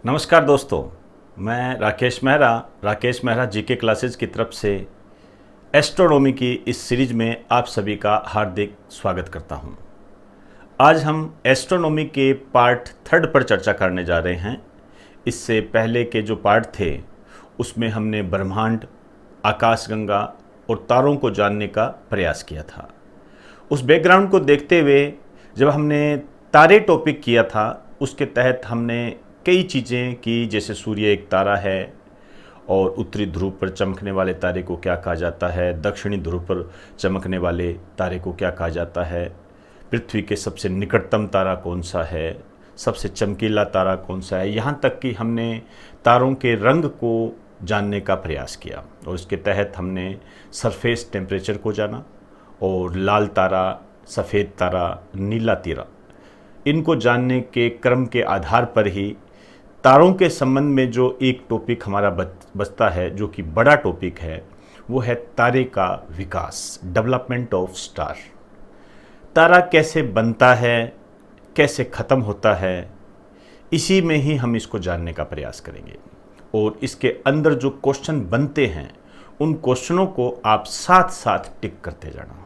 नमस्कार दोस्तों, मैं राकेश मेहरा जीके क्लासेस की तरफ से एस्ट्रोनॉमी की इस सीरीज में आप सभी का हार्दिक स्वागत करता हूं। आज हम एस्ट्रोनॉमी के पार्ट 3 पर चर्चा करने जा रहे हैं। इससे पहले के जो पार्ट थे उसमें हमने ब्रह्मांड, आकाशगंगा और तारों को जानने का प्रयास किया था। उस बैकग्राउंड को देखते हुए जब हमने तारे टॉपिक किया था उसके तहत हमने कई चीज़ें की, जैसे सूर्य एक तारा है और उत्तरी ध्रुव पर चमकने वाले तारे को क्या कहा जाता है, दक्षिणी ध्रुव पर चमकने वाले तारे को क्या कहा जाता है, पृथ्वी के सबसे निकटतम तारा कौन सा है, सबसे चमकीला तारा कौन सा है। यहाँ तक कि हमने तारों के रंग को जानने का प्रयास किया और इसके तहत हमने सरफेस टेम्परेचर को जाना और लाल तारा, सफ़ेद तारा, नीला तारा, इनको जानने के क्रम के आधार पर ही तारों के संबंध में जो एक टॉपिक हमारा बचता है, जो कि बड़ा टॉपिक है, वो है तारे का विकास, डेवलपमेंट ऑफ स्टार। तारा कैसे बनता है, कैसे ख़त्म होता है, इसी में ही हम इसको जानने का प्रयास करेंगे। और इसके अंदर जो क्वेश्चन बनते हैं उन क्वेश्चनों को आप साथ साथ टिक करते जाना।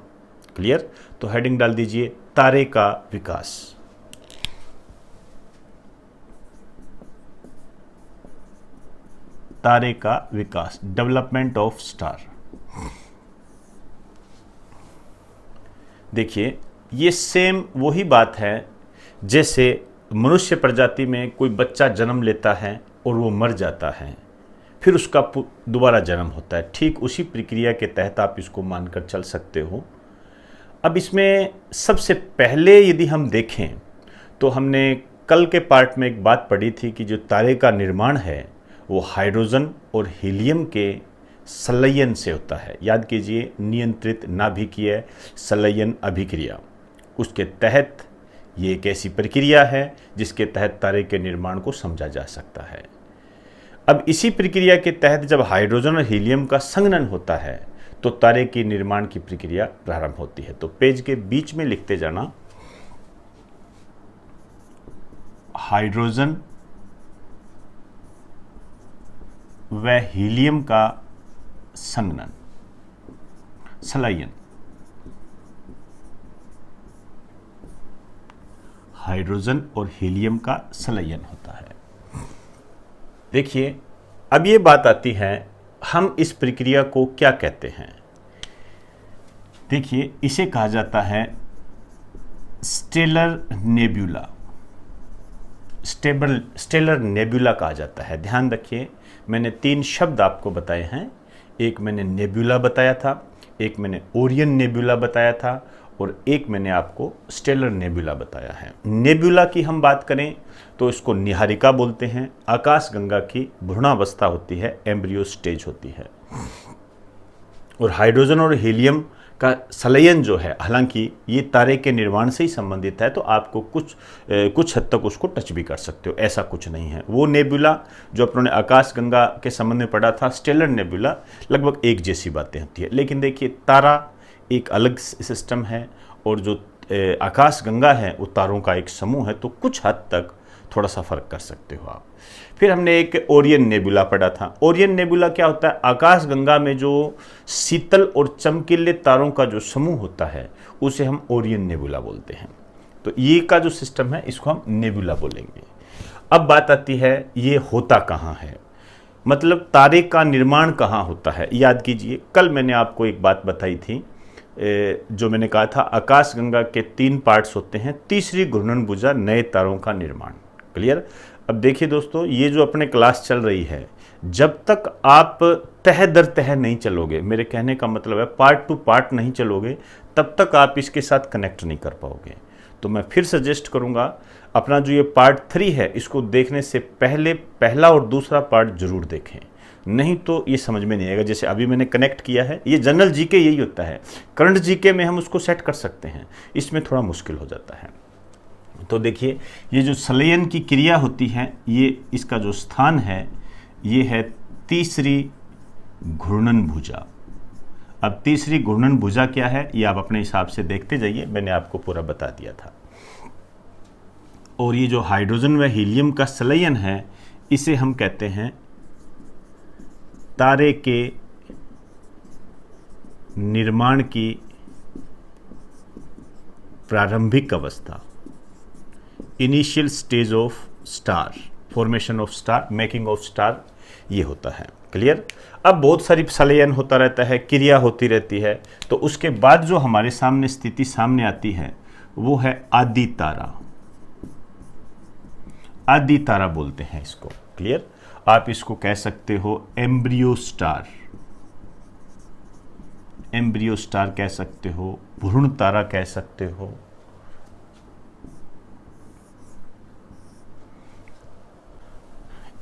क्लियर? तो हेडिंग डाल दीजिए तारे का विकास। तारे का विकास, डेवलपमेंट ऑफ स्टार। देखिए, ये सेम वही बात है जैसे मनुष्य प्रजाति में कोई बच्चा जन्म लेता है और वो मर जाता है, फिर उसका दोबारा जन्म होता है। ठीक उसी प्रक्रिया के तहत आप इसको मानकर चल सकते हो। अब इसमें सबसे पहले यदि हम देखें तो हमने कल के पार्ट में एक बात पढ़ी थी कि जो तारे का निर्माण है वो हाइड्रोजन और हीलियम के संलयन से होता है। याद कीजिए, नियंत्रित नाभिकीय संलयन अभिक्रिया। उसके तहत ये एक ऐसी प्रक्रिया है जिसके तहत तारे के निर्माण को समझा जा सकता है। अब इसी प्रक्रिया के तहत जब हाइड्रोजन और हीलियम का संघनन होता है तो तारे के निर्माण की प्रक्रिया प्रारंभ होती है। तो पेज के बीच में लिखते जाना, हाइड्रोजन व हीलियम का संघनन, संलयन। हाइड्रोजन और हीलियम का संलयन होता है। देखिए, अब ये बात आती है, हम इस प्रक्रिया को क्या कहते हैं। देखिए, इसे कहा जाता है स्टेलर नेब्यूला। स्टेलर नेब्यूला कहा जाता है। ध्यान रखिए, मैंने 3 शब्द आपको बताए हैं। एक मैंने नेब्यूला बताया था, एक मैंने ओरियन नेब्यूला बताया था और एक मैंने आपको स्टेलर नेब्यूला बताया है। नेब्यूला की हम बात करें तो इसको निहारिका बोलते हैं। आकाशगंगा की भ्रूणावस्था होती है, एम्ब्रियो स्टेज होती है। और हाइड्रोजन और हीलियम का संलयन जो है, हालांकि ये तारे के निर्माण से ही संबंधित है, तो आपको कुछ हद तक उसको टच भी कर सकते हो, ऐसा कुछ नहीं है। वो नेबुला जो अपने आकाशगंगा के संबंध में पढ़ा था, स्टेलर नेबुला, लगभग एक जैसी बातें होती है। लेकिन देखिए, तारा एक अलग सिस्टम है और जो आकाशगंगा है वो तारों का एक समूह है, तो कुछ हद तक थोड़ा सा फर्क कर सकते हो आप। फिर हमने एक ओरियन नेबुला पढ़ा था। ओरियन नेबुला क्या होता है? आकाशगंगा में जो शीतल और चमकीले तारों का जो समूह होता है उसे हम ओरियन नेबुला बोलते हैं। तो ये का जो सिस्टम है इसको हम नेबुला बोलेंगे। अब बात आती है, ये होता कहाँ है, मतलब तारे का निर्माण कहाँ होता है। याद कीजिए, कल मैंने आपको एक बात बताई थी, जो मैंने कहा था आकाशगंगा के 3 पार्ट्स होते हैं, तीसरी घूर्णनभुजा नए तारों का निर्माण। क्लियर? अब देखिए दोस्तों, ये जो अपने क्लास चल रही है, जब तक आप तह दर तह नहीं चलोगे, मेरे कहने का मतलब है पार्ट टू पार्ट नहीं चलोगे, तब तक आप इसके साथ कनेक्ट नहीं कर पाओगे। तो मैं फिर सजेस्ट करूंगा, अपना जो ये पार्ट 3 है इसको देखने से पहले पहला और दूसरा पार्ट जरूर देखें, नहीं तो ये समझ में नहीं आएगा। जैसे अभी मैंने कनेक्ट किया है, ये जनरल जीके यही होता है। करंट जीके में हम उसको सेट कर सकते हैं, इसमें थोड़ा मुश्किल हो जाता है। तो देखिए, ये जो संलयन की क्रिया होती है, ये इसका जो स्थान है ये है तीसरी घूर्णनभुजा। अब तीसरी घूर्णनभुजा क्या है ये आप अपने हिसाब से देखते जाइए, मैंने आपको पूरा बता दिया था। और ये जो हाइड्रोजन व हीलियम का संलयन है इसे हम कहते हैं तारे के निर्माण की प्रारंभिक अवस्था, initial stage of star, formation of star, making of star, ये होता है। क्लियर। अब बहुत सारी संलयन होता रहता है, क्रिया होती रहती है, तो उसके बाद जो हमारे सामने स्थिति सामने आती है वो है आदि तारा। आदि तारा बोलते हैं इसको। क्लियर। आप इसको कह सकते हो एम्ब्रियो स्टार, एम्ब्रियो स्टार कह सकते हो, भ्रूण तारा कह सकते हो।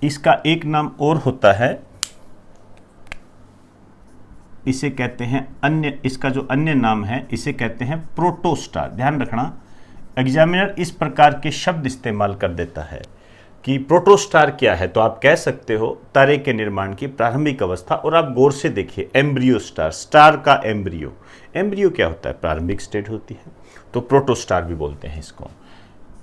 इसका एक नाम और होता है, इसे कहते हैं अन्य, इसका जो अन्य नाम है इसे कहते हैं प्रोटोस्टार। ध्यान रखना, एग्जामिनर इस प्रकार के शब्द इस्तेमाल कर देता है कि प्रोटोस्टार क्या है, तो आप कह सकते हो तारे के निर्माण की प्रारंभिक अवस्था। और आप गौर से देखिए, एम्ब्रियो स्टार, स्टार का एम्ब्रियो, एम्ब्रियो क्या होता है, प्रारंभिक स्टेट होती है, तो प्रोटोस्टार भी बोलते हैं इसको।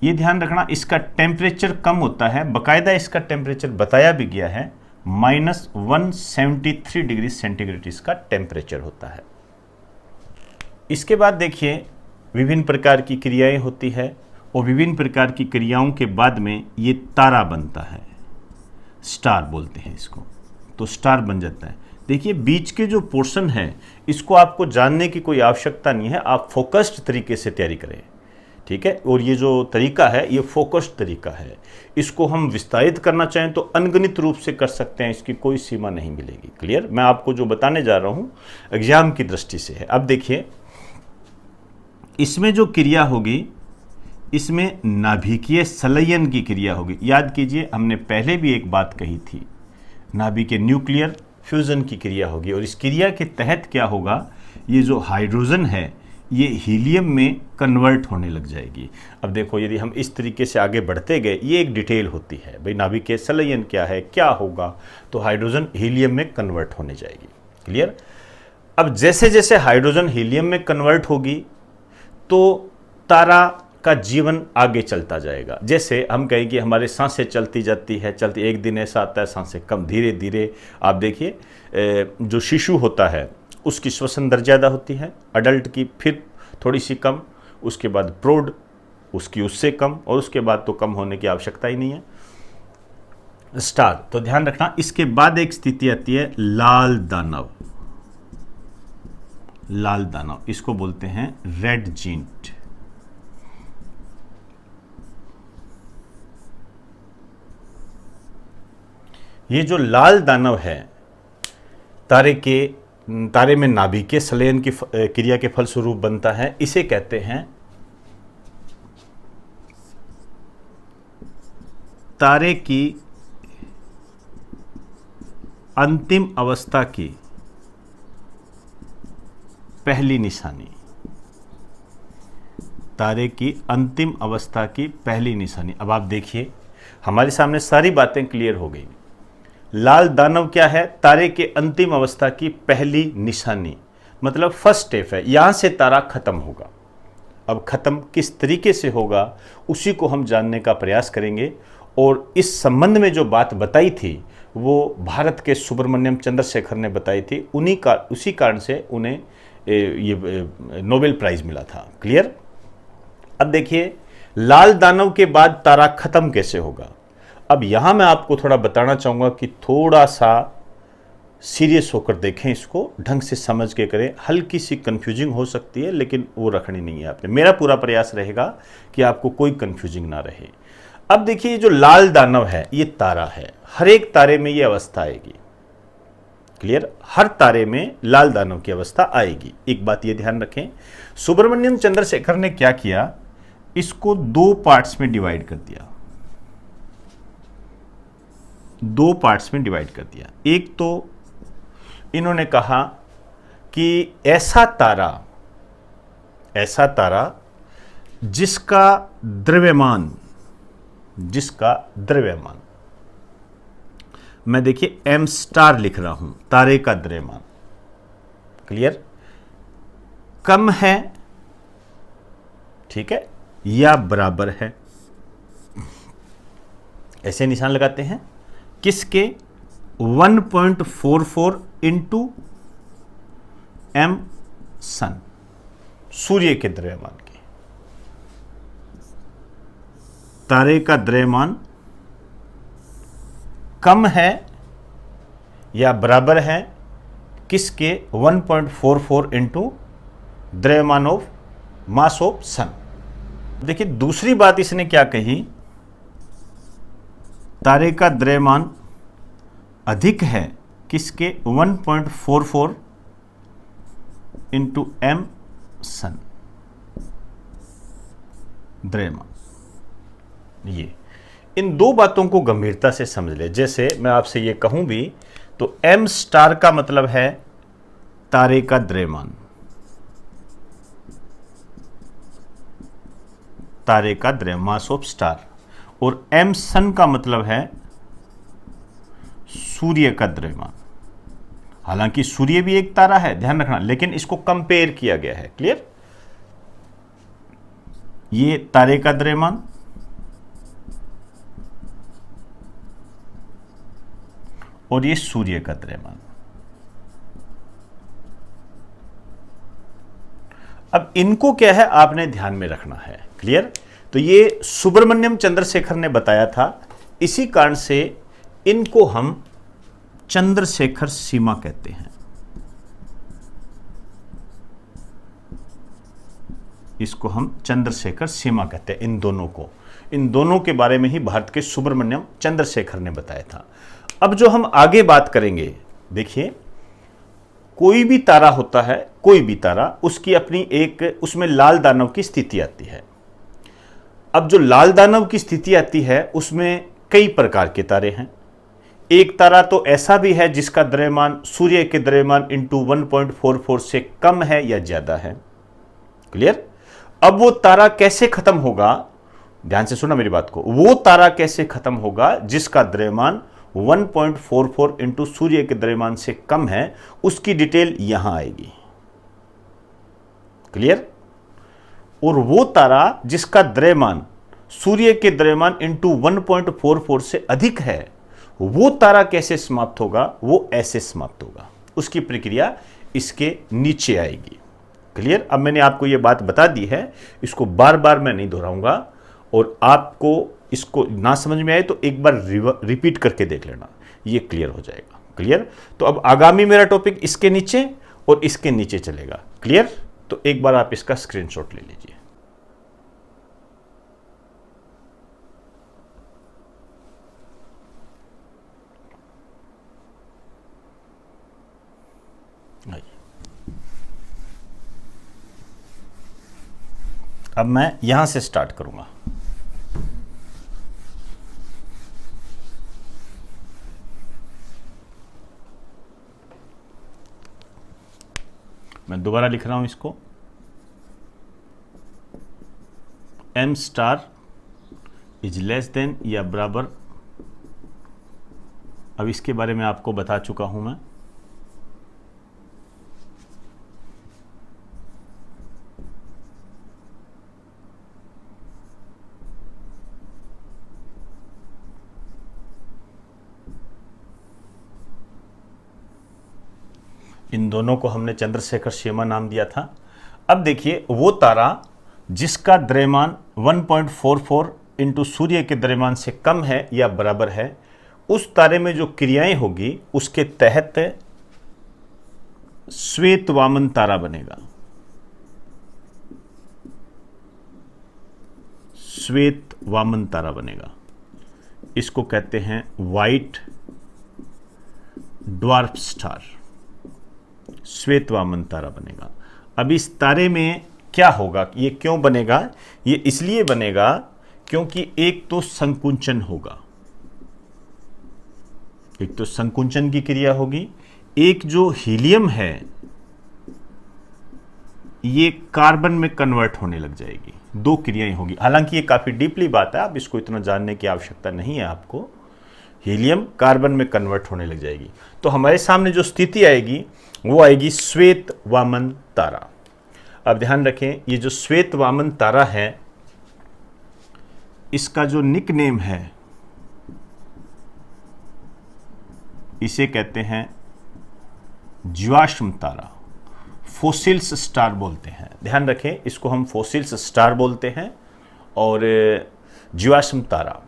ये ध्यान रखना, इसका टेम्परेचर कम होता है, बाकायदा इसका टेम्परेचर बताया भी गया है, -173 डिग्री सेंटीग्रेड इसका टेम्परेचर होता है। इसके बाद देखिए विभिन्न प्रकार की क्रियाएं होती है, और विभिन्न प्रकार की क्रियाओं के बाद में ये तारा बनता है, स्टार बोलते हैं इसको, तो स्टार बन जाता है। देखिए बीच के जो पोर्शन है इसको आपको जानने की कोई आवश्यकता नहीं है, आप फोकस्ड तरीके से तैयारी करें। ठीक है। और ये जो तरीका है ये फोकस्ड तरीका है, इसको हम विस्तारित करना चाहें तो अनगिनत रूप से कर सकते हैं, इसकी कोई सीमा नहीं मिलेगी। क्लियर। मैं आपको जो बताने जा रहा हूं एग्जाम की दृष्टि से है। अब देखिए इसमें जो क्रिया होगी, इसमें नाभिकीय संलयन की क्रिया होगी। याद कीजिए हमने पहले भी एक बात कही थी, नाभिकीय न्यूक्लियर फ्यूजन की क्रिया होगी, और इस क्रिया के तहत क्या होगा, ये जो हाइड्रोजन है ये हीलियम में कन्वर्ट होने लग जाएगी। अब देखो यदि हम इस तरीके से आगे बढ़ते गए, ये एक डिटेल होती है भाई, नाभिकीय संलयन क्या है, क्या होगा, तो हाइड्रोजन हीलियम में कन्वर्ट होने जाएगी। क्लियर। अब जैसे जैसे हाइड्रोजन हीलियम में कन्वर्ट होगी तो तारा का जीवन आगे चलता जाएगा। जैसे हम कहें कि हमारे सांसें चलती जाती है, चलती, एक दिन ऐसा आता है सांसें कम, धीरे धीरे आप देखिए जो शिशु होता है उसकी श्वसन दर ज़्यादा होती है, अडल्ट की फिर थोड़ी सी कम, उसके बाद प्रौढ़ उसकी उससे कम, और उसके बाद तो कम होने की आवश्यकता ही नहीं है। स्टार, तो ध्यान रखना, इसके बाद एक स्थिति आती है लाल दानव। लाल दानव इसको बोलते हैं रेड जींट। ये जो लाल दानव है तारे में नाभिकीय संलयन की क्रिया के फलस्वरूप बनता है, इसे कहते हैं तारे की अंतिम अवस्था की पहली निशानी। तारे की अंतिम अवस्था की पहली निशानी। अब आप देखिए हमारे सामने सारी बातें क्लियर हो गई। लाल दानव क्या है, तारे के अंतिम अवस्था की पहली निशानी, मतलब फर्स्ट स्टेप है, यहां से तारा खत्म होगा। अब खत्म किस तरीके से होगा उसी को हम जानने का प्रयास करेंगे, और इस संबंध में जो बात बताई थी वो भारत के सुब्रमण्यम चंद्रशेखर ने बताई थी, उसी कारण से उन्हें ये नोबेल प्राइज मिला था। क्लियर। अब देखिए लाल दानव के बाद तारा खत्म कैसे होगा। अब यहां मैं आपको थोड़ा बताना चाहूंगा कि थोड़ा सा सीरियस होकर देखें, इसको ढंग से समझ के करें। हल्की सी कंफ्यूजिंग हो सकती है लेकिन वो रखनी नहीं है आपने। मेरा पूरा प्रयास रहेगा कि आपको कोई कंफ्यूजिंग ना रहे। अब देखिए ये जो लाल दानव है ये तारा है, हर एक तारे में ये अवस्था आएगी। क्लियर। हर तारे में लाल दानव की अवस्था आएगी। एक बात ये ध्यान रखें, सुब्रमण्यम चंद्रशेखर ने क्या किया, इसको दो पार्ट्स में डिवाइड कर दिया। दो पार्ट्स में डिवाइड कर दिया। एक तो इन्होंने कहा कि ऐसा तारा जिसका द्रव्यमान, मैं देखिए m स्टार लिख रहा हूं, तारे का द्रव्यमान, क्लियर, कम है, ठीक है, या बराबर है, ऐसे निशान लगाते हैं। किसके 1.44 इंटू एम सन, सूर्य के द्रव्यमान के। तारे का द्रव्यमान कम है या बराबर है किसके 1.44 इंटू द्रव्यमान ऑफ मास ऑफ सन। देखिए दूसरी बात इसने क्या कही, तारे का द्रव्यमान अधिक है किसके 1.44 इंटू एम सन द्रव्यमान। ये इन दो बातों को गंभीरता से समझ ले। जैसे मैं आपसे ये कहूं भी तो एम स्टार का मतलब है तारे का द्रव्यमान, तारे का द्रव्यमान मास ऑफ स्टार, और एम सन का मतलब है सूर्य का द्रव्यमान। हालांकि सूर्य भी एक तारा है, ध्यान रखना, लेकिन इसको कंपेयर किया गया है। क्लियर? ये तारे का द्रव्यमान और ये सूर्य का द्रव्यमान। अब इनको क्या है आपने ध्यान में रखना है। क्लियर? तो ये सुब्रमण्यम चंद्रशेखर ने बताया था, इसी कारण से इनको हम चंद्रशेखर सीमा कहते हैं। इसको हम चंद्रशेखर सीमा कहते हैं इन दोनों को। इन दोनों के बारे में ही भारत के सुब्रमण्यम चंद्रशेखर ने बताया था। अब जो हम आगे बात करेंगे, देखिए कोई भी तारा होता है, कोई भी तारा, उसकी अपनी एक उसमें लाल दानव की स्थिति आती है। अब जो लाल दानव की स्थिति आती है उसमें कई प्रकार के तारे हैं। एक तारा तो ऐसा भी है जिसका द्रव्यमान सूर्य के द्रव्यमान इंटू 1.44 से कम है या ज्यादा है। क्लियर? अब वो तारा कैसे खत्म होगा, ध्यान से सुना मेरी बात को, वो तारा कैसे खत्म होगा जिसका द्रव्यमान 1.44 इंटू सूर्य के द्रव्यमान से कम है, उसकी डिटेल यहां आएगी। क्लियर? और वो तारा जिसका द्रव्यमान सूर्य के द्रव्यमान इंटू 1.44 से अधिक है, वो तारा कैसे समाप्त होगा, वो ऐसे समाप्त होगा। उसकी प्रक्रिया इसके नीचे आएगी। क्लियर? अब मैंने आपको ये बात बता दी है, इसको बार बार मैं नहीं दोहराऊंगा, और आपको इसको ना समझ में आए तो एक बार रिपीट करके देख लेना, ये क्लियर हो जाएगा। क्लियर? तो अब आगामी मेरा टॉपिक इसके नीचे और इसके नीचे चलेगा। क्लियर? तो एक बार आप इसका स्क्रीनशॉट ले लीजिए। अब मैं यहां से स्टार्ट करूंगा। मैं दोबारा लिख रहा हूं इसको, M star is less than या बराबर, अब इसके बारे में आपको बता चुका हूं मैं। इन दोनों को हमने चंद्रशेखर सीमा नाम दिया था। अब देखिए वो तारा जिसका द्रव्यमान 1.44 इंटू सूर्य के द्रव्यमान से कम है या बराबर है, उस तारे में जो क्रियाएं होगी उसके तहत श्वेत वामन तारा बनेगा। श्वेत वामन तारा बनेगा, इसको कहते हैं व्हाइट ड्वार्फ स्टार। श्वेत वामन तारा बनेगा। अब इस तारे में क्या होगा, ये क्यों बनेगा? ये इसलिए बनेगा क्योंकि एक तो संकुंचन होगा, एक तो संकुंचन की क्रिया होगी, एक जो हीलियम है ये कार्बन में कन्वर्ट होने लग जाएगी। दो क्रियाएं होगी। हालांकि ये काफी डीपली बात है, आप इसको इतना जानने की आवश्यकता नहीं है आपको। हीलियम कार्बन में कन्वर्ट होने लग जाएगी, तो हमारे सामने जो स्थिति आएगी वो आएगी श्वेत वामन तारा। अब ध्यान रखें, ये जो श्वेत वामन तारा है इसका जो निक नेम है इसे कहते हैं जीवाश्म तारा, फोसिल्स स्टार बोलते हैं। ध्यान रखें, इसको हम फोसिल्स स्टार बोलते हैं। और जीवाश्म तारा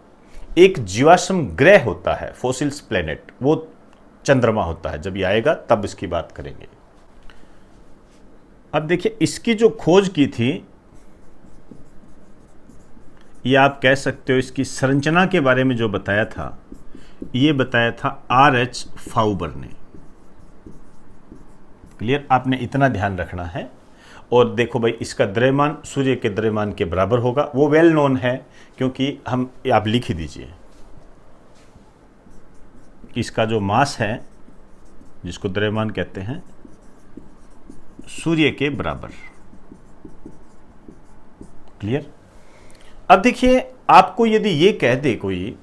एक जीवाश्म ग्रह होता है, फोसिल्स प्लेनेट, वो चंद्रमा होता है। जब ये आएगा तब इसकी बात करेंगे। अब देखिए, इसकी जो खोज की थी, ये आप कह सकते हो इसकी संरचना के बारे में जो बताया था, ये बताया था R.H. फाउबर ने। क्लियर? आपने इतना ध्यान रखना है। और देखो भाई, इसका द्रव्यमान सूर्य के द्रव्यमान के बराबर होगा, वो वेल नोन है, क्योंकि आप लिख ही दीजिए कि इसका जो मास है, जिसको द्रव्यमान कहते हैं, सूर्य के बराबर। क्लियर? अब देखिए, आपको यदि ये कह दे कोई,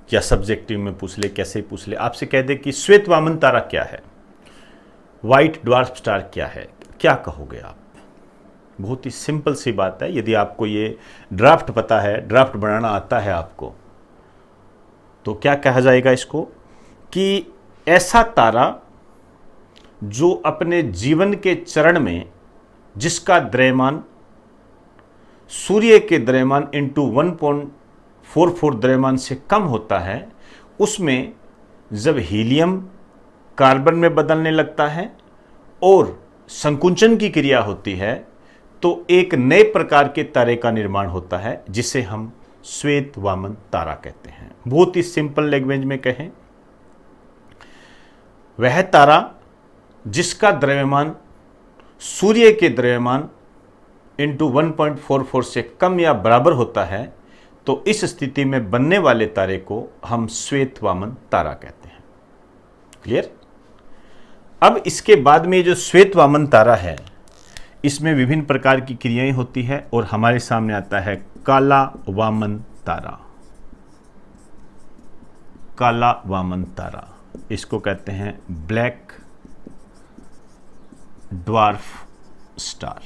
या सब्जेक्टिव में पूछ ले, कैसे पूछ ले, आपसे कह दे कि श्वेत वामन तारा क्या है, व्हाइट ड्वार्फ स्टार क्या है, क्या कहोगे आप? बहुत ही सिंपल सी बात है। यदि आपको ये ड्राफ्ट पता है, ड्राफ्ट बनाना आता है आपको, तो क्या कहा जाएगा इसको कि ऐसा तारा जो अपने जीवन के चरण में, जिसका द्रव्यमान सूर्य के द्रव्यमान इंटू 1.44 द्रव्यमान से कम होता है, उसमें जब हीलियम कार्बन में बदलने लगता है और संकुंचन की क्रिया होती है, तो एक नए प्रकार के तारे का निर्माण होता है, जिसे हम श्वेत वामन तारा कहते हैं। बहुत ही सिंपल लैंग्वेज में कहें, वह तारा जिसका द्रव्यमान सूर्य के द्रव्यमान इंटू 1.44 से कम या बराबर होता है, तो इस स्थिति में बनने वाले तारे को हम श्वेत वामन तारा कहते हैं। क्लियर? अब इसके बाद में जो श्वेत वामन तारा है, इसमें विभिन्न प्रकार की क्रियाएं होती है, और हमारे सामने आता है काला वामन तारा। काला वामन तारा, इसको कहते हैं ब्लैक ड्वार्फ स्टार।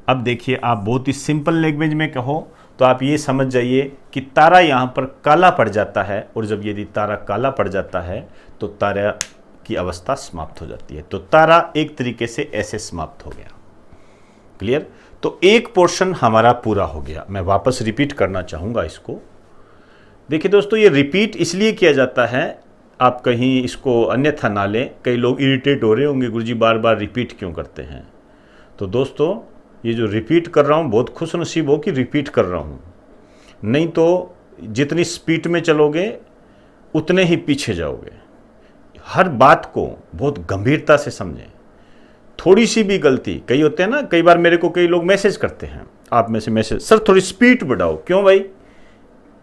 अब देखिए, आप बहुत ही सिंपल लैंग्वेज में कहो तो आप ये समझ जाइए कि तारा यहाँ पर काला पड़ जाता है, और जब यदि तारा काला पड़ जाता है तो तारा की अवस्था समाप्त हो जाती है। तो तारा एक तरीके से ऐसे समाप्त हो गया। क्लियर? तो एक पोर्शन हमारा पूरा हो गया। मैं वापस रिपीट करना चाहूँगा इसको। देखिए दोस्तों, ये रिपीट इसलिए किया जाता है, आप कहीं इसको अन्यथा ना लें। कई लोग इरिटेट हो रहे होंगे, गुरुजी बार बार रिपीट क्यों करते हैं। तो दोस्तों, ये जो रिपीट कर रहा हूँ, बहुत खुशनसीब हो कि रिपीट कर रहा हूँ, नहीं तो जितनी स्पीड में चलोगे उतने ही पीछे जाओगे। हर बात को बहुत गंभीरता से समझें। थोड़ी सी भी गलती, कई होते हैं ना, कई बार मेरे को कई लोग मैसेज करते हैं, आप में से मैसेज, सर थोड़ी स्पीड बढ़ाओ। क्यों भाई,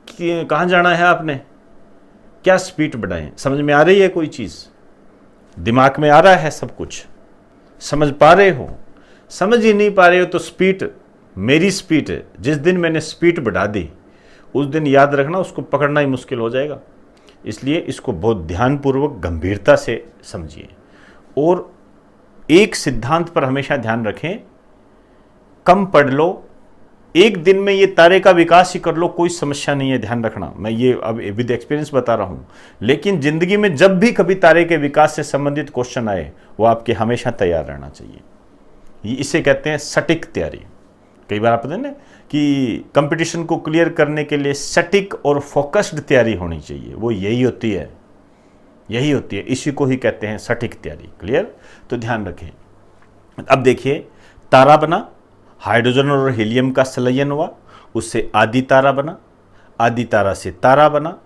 कहाँ जाना है आपने, क्या स्पीड बढ़ाएं? समझ में आ रही है कोई चीज़? दिमाग में आ रहा है सब कुछ? समझ पा रहे हो? समझ ही नहीं पा रहे हो तो स्पीड, मेरी स्पीड, जिस दिन मैंने स्पीड बढ़ा दी उस दिन याद रखना, उसको पकड़ना ही मुश्किल हो जाएगा। इसलिए इसको बहुत ध्यानपूर्वक गंभीरता से समझिए, और एक सिद्धांत पर हमेशा ध्यान रखें, कम पढ़ लो, एक दिन में ये तारे का विकास ही कर लो, कोई समस्या नहीं है। ध्यान रखना, मैं ये अब विद एक्सपीरियंस बता रहा हूँ, लेकिन जिंदगी में जब भी कभी तारे के विकास से संबंधित क्वेश्चन आए, वो आपके हमेशा तैयार रहना चाहिए। इसे कहते हैं सटीक तैयारी। कई बार आप पता है ना कि कंपटीशन को क्लियर करने के लिए सटीक और फोकस्ड तैयारी होनी चाहिए, वो यही होती है, यही होती है, इसी को ही कहते हैं सटीक तैयारी। क्लियर? तो ध्यान रखें। अब देखिए, तारा बना, हाइड्रोजन और हीलियम का संलयन हुआ, उससे आदि तारा बना, आदि तारा से तारा बना,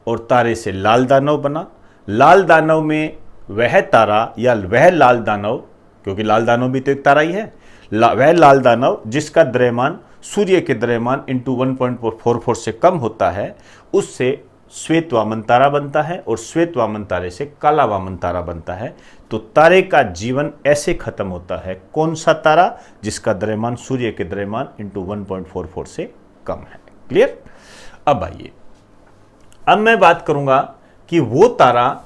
और तारे से लाल दानव बना। लाल दानव में वह तारा या वह लाल दानव, क्योंकि लाल दानव भी तो एक तारा ही है, वह लाल दानव जिसका द्रव्यमान सूर्य के द्रव्यमान इंटू 1.44 से कम होता है, उससे श्वेत वामन तारा बनता है, और श्वेत वामन तारे से काला वामन तारा बनता है। तो तारे का जीवन ऐसे खत्म होता है। कौन सा तारा? जिसका द्रव्यमान सूर्य के द्रव्यमान इंटू 1.44 से कम है। क्लियर? अब आइए, अब मैं बात करूंगा कि वो तारा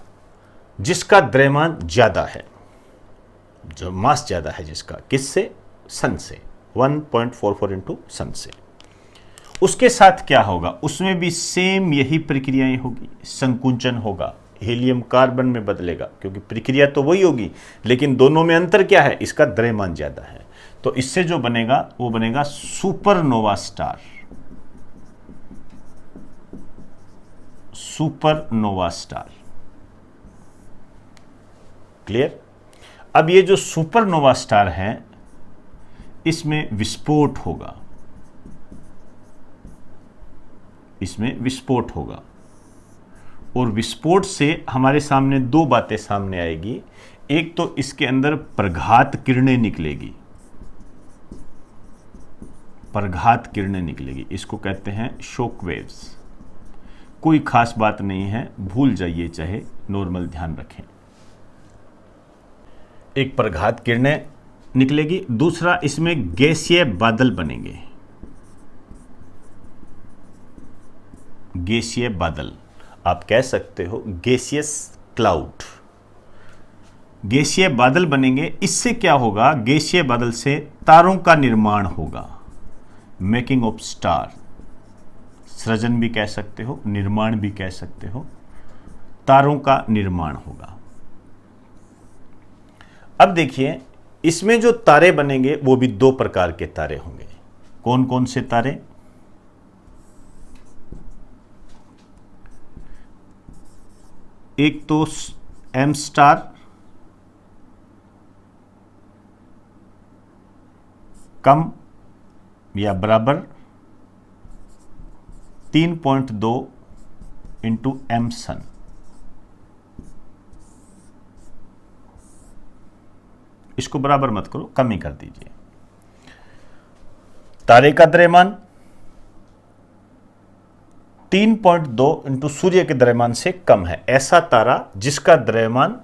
जिसका द्रव्यमान ज्यादा है, जो मास ज्यादा है जिसका, किससे? सन से, 1.44 इंटू सन से। उसके साथ क्या होगा? उसमें भी सेम यही प्रक्रियाएं होगी, संकुंचन होगा, हीलियम कार्बन में बदलेगा, क्योंकि प्रक्रिया तो वही होगी, लेकिन दोनों में अंतर क्या है, इसका द्रव्यमान ज़्यादा है। तो इससे जो बनेगा वो बनेगा supernova star. Supernova star, clear. अब ये जो सुपरनोवा स्टार है इसमें विस्फोट होगा, इसमें विस्फोट होगा, और विस्फोट से हमारे सामने दो बातें सामने आएगी। एक तो इसके अंदर प्रघात किरणें निकलेगी, प्रघात किरणें निकलेगी, इसको कहते हैं शॉक वेव्स। कोई खास बात नहीं है, भूल जाइए चाहे नॉर्मल ध्यान रखें। एक प्रघात किरणें निकलेगी, दूसरा इसमें गैसीय बादल बनेंगे, गैसीय बादल, आप कह सकते हो गैसियस क्लाउड। गैसीय बादल बनेंगे, इससे क्या होगा, गैसीय बादल से तारों का निर्माण होगा, मेकिंग ऑफ स्टार। सृजन भी कह सकते हो, निर्माण भी कह सकते हो, तारों का निर्माण होगा। अब देखिए इसमें जो तारे बनेंगे वो भी दो प्रकार के तारे होंगे। कौन कौन से तारे, एक तो एम स्टार, कम या बराबर 3.2 इंटू एम सन। इसको बराबर मत करो, कम ही कर दीजिए। तारे का द्रव्यमान 3.2 इंटू सूर्य के द्रव्यमान से कम है, ऐसा तारा जिसका द्रव्यमान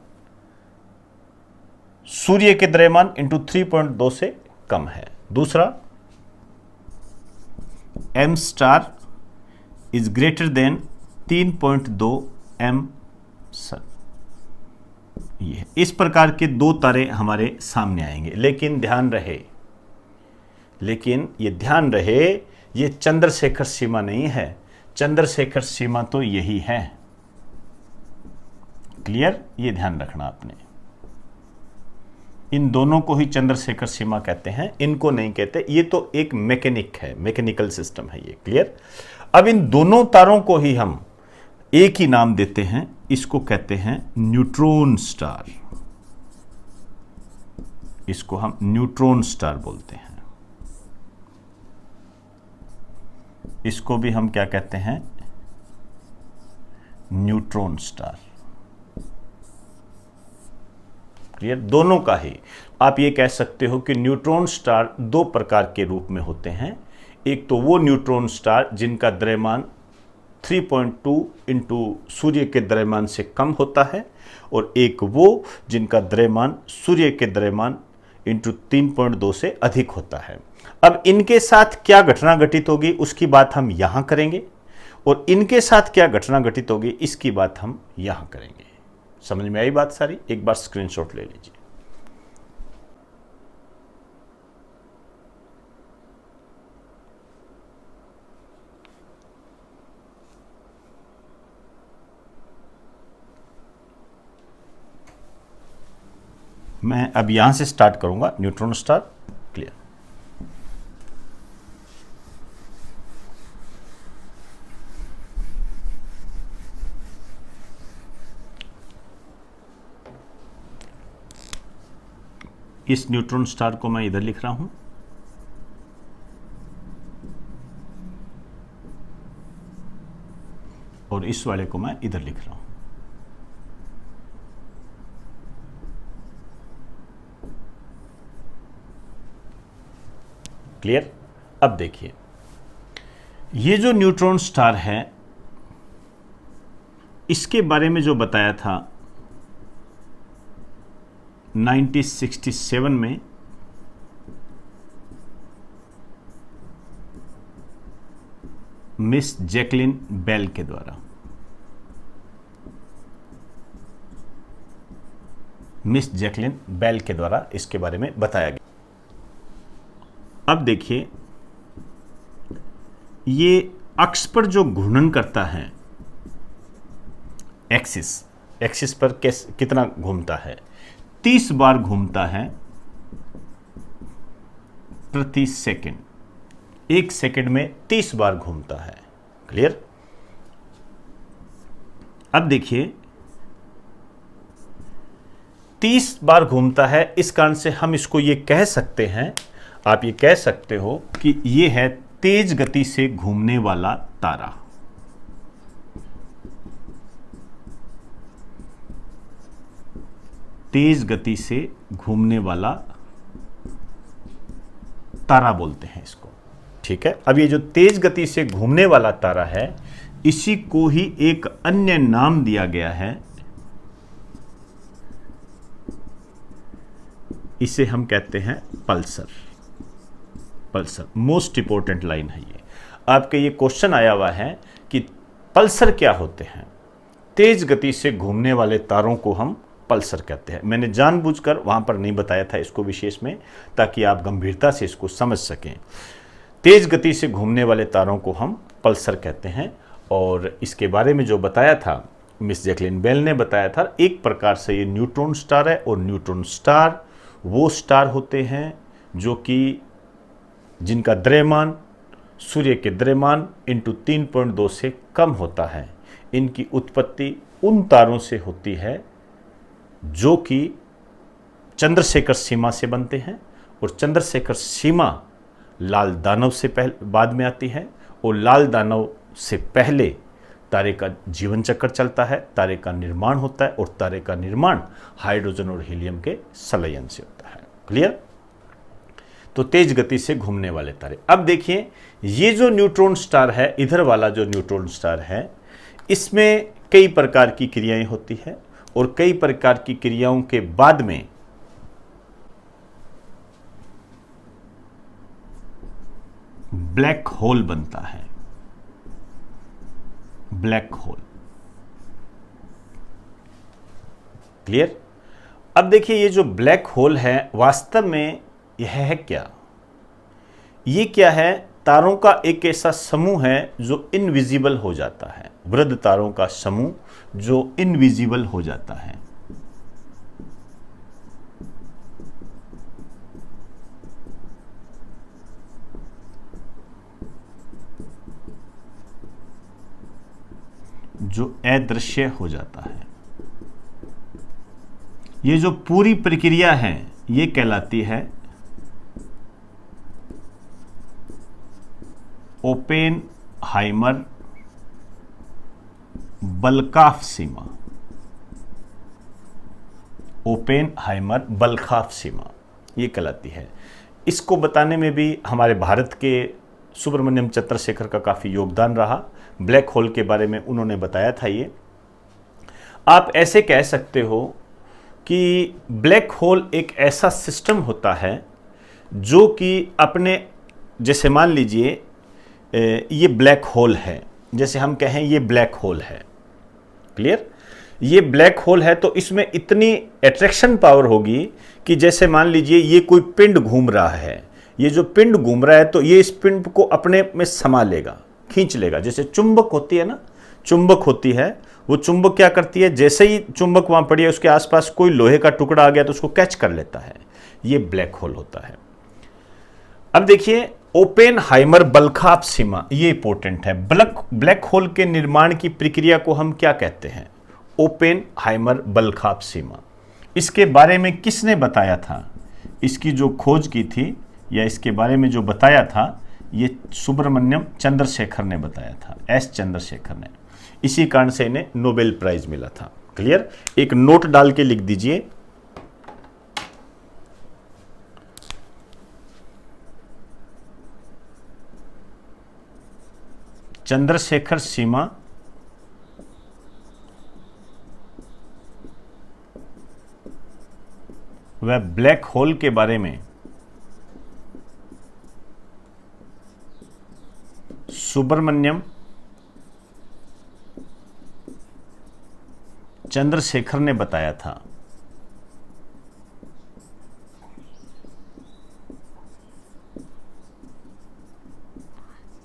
सूर्य के द्रव्यमान इंटू 3.2 से कम है। दूसरा, M star is greater than 3.2 M sun. ये इस प्रकार के दो तारे हमारे सामने आएंगे। लेकिन ये ध्यान रहे ये चंद्रशेखर सीमा नहीं है, चंद्रशेखर सीमा तो यही है, क्लियर, ये ध्यान रखना आपने। इन दोनों को ही चंद्रशेखर सीमा कहते हैं, इनको नहीं कहते, ये तो एक मैकेनिक है, मैकेनिकल सिस्टम है ये, क्लियर। अब इन दोनों तारों को ही हम एक ही नाम देते हैं, इसको कहते हैं न्यूट्रॉन स्टार, इसको हम न्यूट्रॉन स्टार बोलते हैं। इसको भी हम क्या कहते हैं, न्यूट्रॉन स्टार, क्लियर। दोनों का ही आप ये कह सकते हो कि न्यूट्रॉन स्टार दो प्रकार के रूप में होते हैं। एक तो वो न्यूट्रॉन स्टार जिनका द्रव्यमान 3.2 इंटू सूर्य के द्रव्यमान से कम होता है, और एक वो जिनका द्रव्यमान सूर्य के द्रव्यमान इंटू 3.2 से अधिक होता है। अब इनके साथ क्या घटना घटित होगी उसकी बात हम यहां करेंगे, और इनके साथ क्या घटना घटित होगी इसकी बात हम यहां करेंगे। समझ में आई बात सारी? एक बार स्क्रीनशॉट ले लीजिए। मैं अब यहां से स्टार्ट करूंगा, न्यूट्रॉन स्टार, क्लियर। इस न्यूट्रॉन स्टार को मैं इधर लिख रहा हूं, और इस वाले को मैं इधर लिख रहा हूं। क्लियर। अब देखिए ये जो न्यूट्रॉन स्टार है इसके बारे में जो बताया था 1967 में, मिस जैकलिन बेल के द्वारा, मिस जैकलिन बेल के द्वारा इसके बारे में बताया गया। अब देखिए ये अक्ष पर जो घूर्णन करता है, एक्सिस, एक्सिस पर कितना घूमता है? 30 बार घूमता है प्रति सेकंड। 1 सेकंड में 30 बार घूमता है। क्लियर? अब देखिए 30 बार घूमता है, इस कारण से हम इसको ये कह सकते हैं, आप ये कह सकते हो कि ये है तेज गति से घूमने वाला तारा। तेज गति से घूमने वाला तारा बोलते हैं इसको। ठीक है, अब ये जो तेज गति से घूमने वाला तारा है, इसी को ही एक अन्य नाम दिया गया है, इसे हम कहते हैं Pulsar. Pulsar most important line है ये। आपके ये क्वेश्चन आया हुआ है कि पल्सर क्या होते हैं? तेज गति से घूमने वाले तारों को हम पल्सर कहते हैं। मैंने जानबूझकर वहां पर नहीं बताया था इसको विशेष में, ताकि आप गंभीरता से इसको समझ सकें। तेज गति से घूमने वाले तारों को हम पल्सर कहते हैं। और इसके बारे में जो बताया था मिस जैकलिन बेल ने बताया था, एक प्रकार से ये न्यूट्रॉन स्टार है। और न्यूट्रॉन स्टार वो स्टार होते हैं जो कि जिनका द्रव्यमान सूर्य के द्रव्यमान इंटू 3.2 से कम होता है। इनकी उत्पत्ति उन तारों से होती है जो कि चंद्रशेखर सीमा से बनते हैं। और चंद्रशेखर सीमा लाल दानव से बाद में आती है। और लाल दानव से पहले तारे का जीवन चक्र चलता है, तारे का निर्माण होता है। और तारे का निर्माण हाइड्रोजन और हीलियम के संलयन से होता है। क्लियर? तो तेज गति से घूमने वाले तारे। अब देखिए ये जो न्यूट्रॉन स्टार है, इधर वाला जो न्यूट्रॉन स्टार है, इसमें कई प्रकार की क्रियाएं होती है। और कई प्रकार की क्रियाओं के बाद में ब्लैक होल बनता है। Black hole. क्लियर? अब देखिए ये जो ब्लैक होल है, वास्तव में यह है क्या? ये क्या है? तारों का एक ऐसा समूह है जो इनविजिबल हो जाता है। वृद्ध तारों का समूह जो इनविजिबल हो जाता है। जो अदृश्य हो जाता है। ये जो पूरी प्रक्रिया है ये कहलाती है ओपेनहाइमर बल्काफ सीमा। ओपेनहाइमर बल्काफ सीमा ये कहलाती है। इसको बताने में भी हमारे भारत के सुब्रमण्यम चंद्रशेखर का काफ़ी योगदान रहा। ब्लैक होल के बारे में उन्होंने बताया था। ये आप ऐसे कह सकते हो कि ब्लैक होल एक ऐसा सिस्टम होता है जो कि अपने, जैसे मान लीजिए ये ब्लैक होल है, जैसे हम कहें ये ब्लैक होल है। क्लियर? ये ब्लैक होल है तो इसमें इतनी अट्रैक्शन पावर होगी कि जैसे मान लीजिए ये कोई पिंड घूम रहा है, ये जो पिंड घूम रहा है तो ये इस पिंड को अपने में समा लेगा, खींच लेगा। जैसे चुंबक होती है ना, चुंबक होती है, वो चुंबक क्या करती है, जैसे ही चुंबक वहां पड़ी है उसके आसपास कोई लोहे का टुकड़ा आ गया तो उसको कैच कर लेता है। ये ब्लैक होल होता है। अब देखिए ओपेनहाइमर बल्काफ सीमा, ये इंपॉर्टेंट है। ब्लैक होल के निर्माण की प्रक्रिया को हम क्या कहते हैं? ओपेनहाइमर बल्काफ सीमा। इसके बारे में किसने बताया था? इसकी जो खोज की थी या इसके बारे में जो बताया था, ये सुब्रमण्यम चंद्रशेखर ने बताया था, एस चंद्रशेखर ने। इसी कारण से इन्हें नोबेल प्राइज मिला था। क्लियर? एक नोट डाल के लिख दीजिए, चंद्रशेखर सीमा व ब्लैक होल के बारे में सुब्रमण्यम चंद्रशेखर ने बताया था।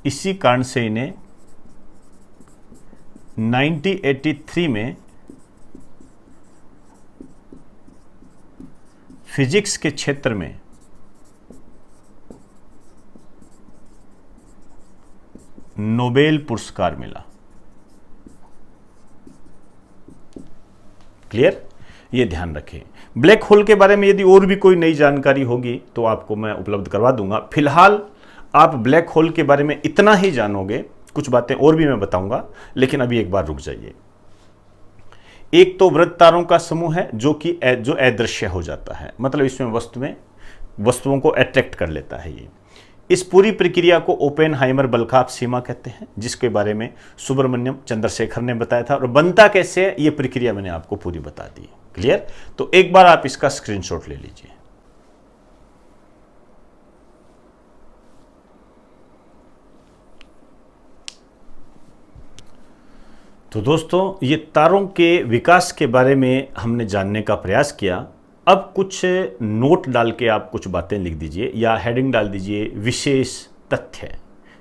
इसी कारण से इन्हें 1983 में फिजिक्स के क्षेत्र में नोबेल पुरस्कार मिला। क्लियर? ये ध्यान रखें। ब्लैक होल के बारे में यदि और भी कोई नई जानकारी होगी तो आपको मैं उपलब्ध करवा दूंगा। फिलहाल आप ब्लैक होल के बारे में इतना ही जानोगे, कुछ बातें और भी मैं बताऊंगा, लेकिन अभी एक बार रुक जाइए। एक तो वृत्त तारों का समूह है जो अदृश्य हो जाता है, मतलब इसमें वस्तुओं को अट्रैक्ट कर लेता है। ये इस पूरी प्रक्रिया को ओपेनहाइमर बलखाप सीमा कहते हैं, जिसके बारे में सुब्रमण्यम चंद्रशेखर ने बताया था। और बनता कैसे है ये प्रक्रिया मैंने आपको पूरी बता दी। क्लियर? तो एक बार आप इसका स्क्रीनशॉट ले लीजिए। तो दोस्तों, ये तारों के विकास के बारे में हमने जानने का प्रयास किया। अब कुछ नोट डाल के आप कुछ बातें लिख दीजिए, या हेडिंग डाल दीजिए विशेष तथ्य,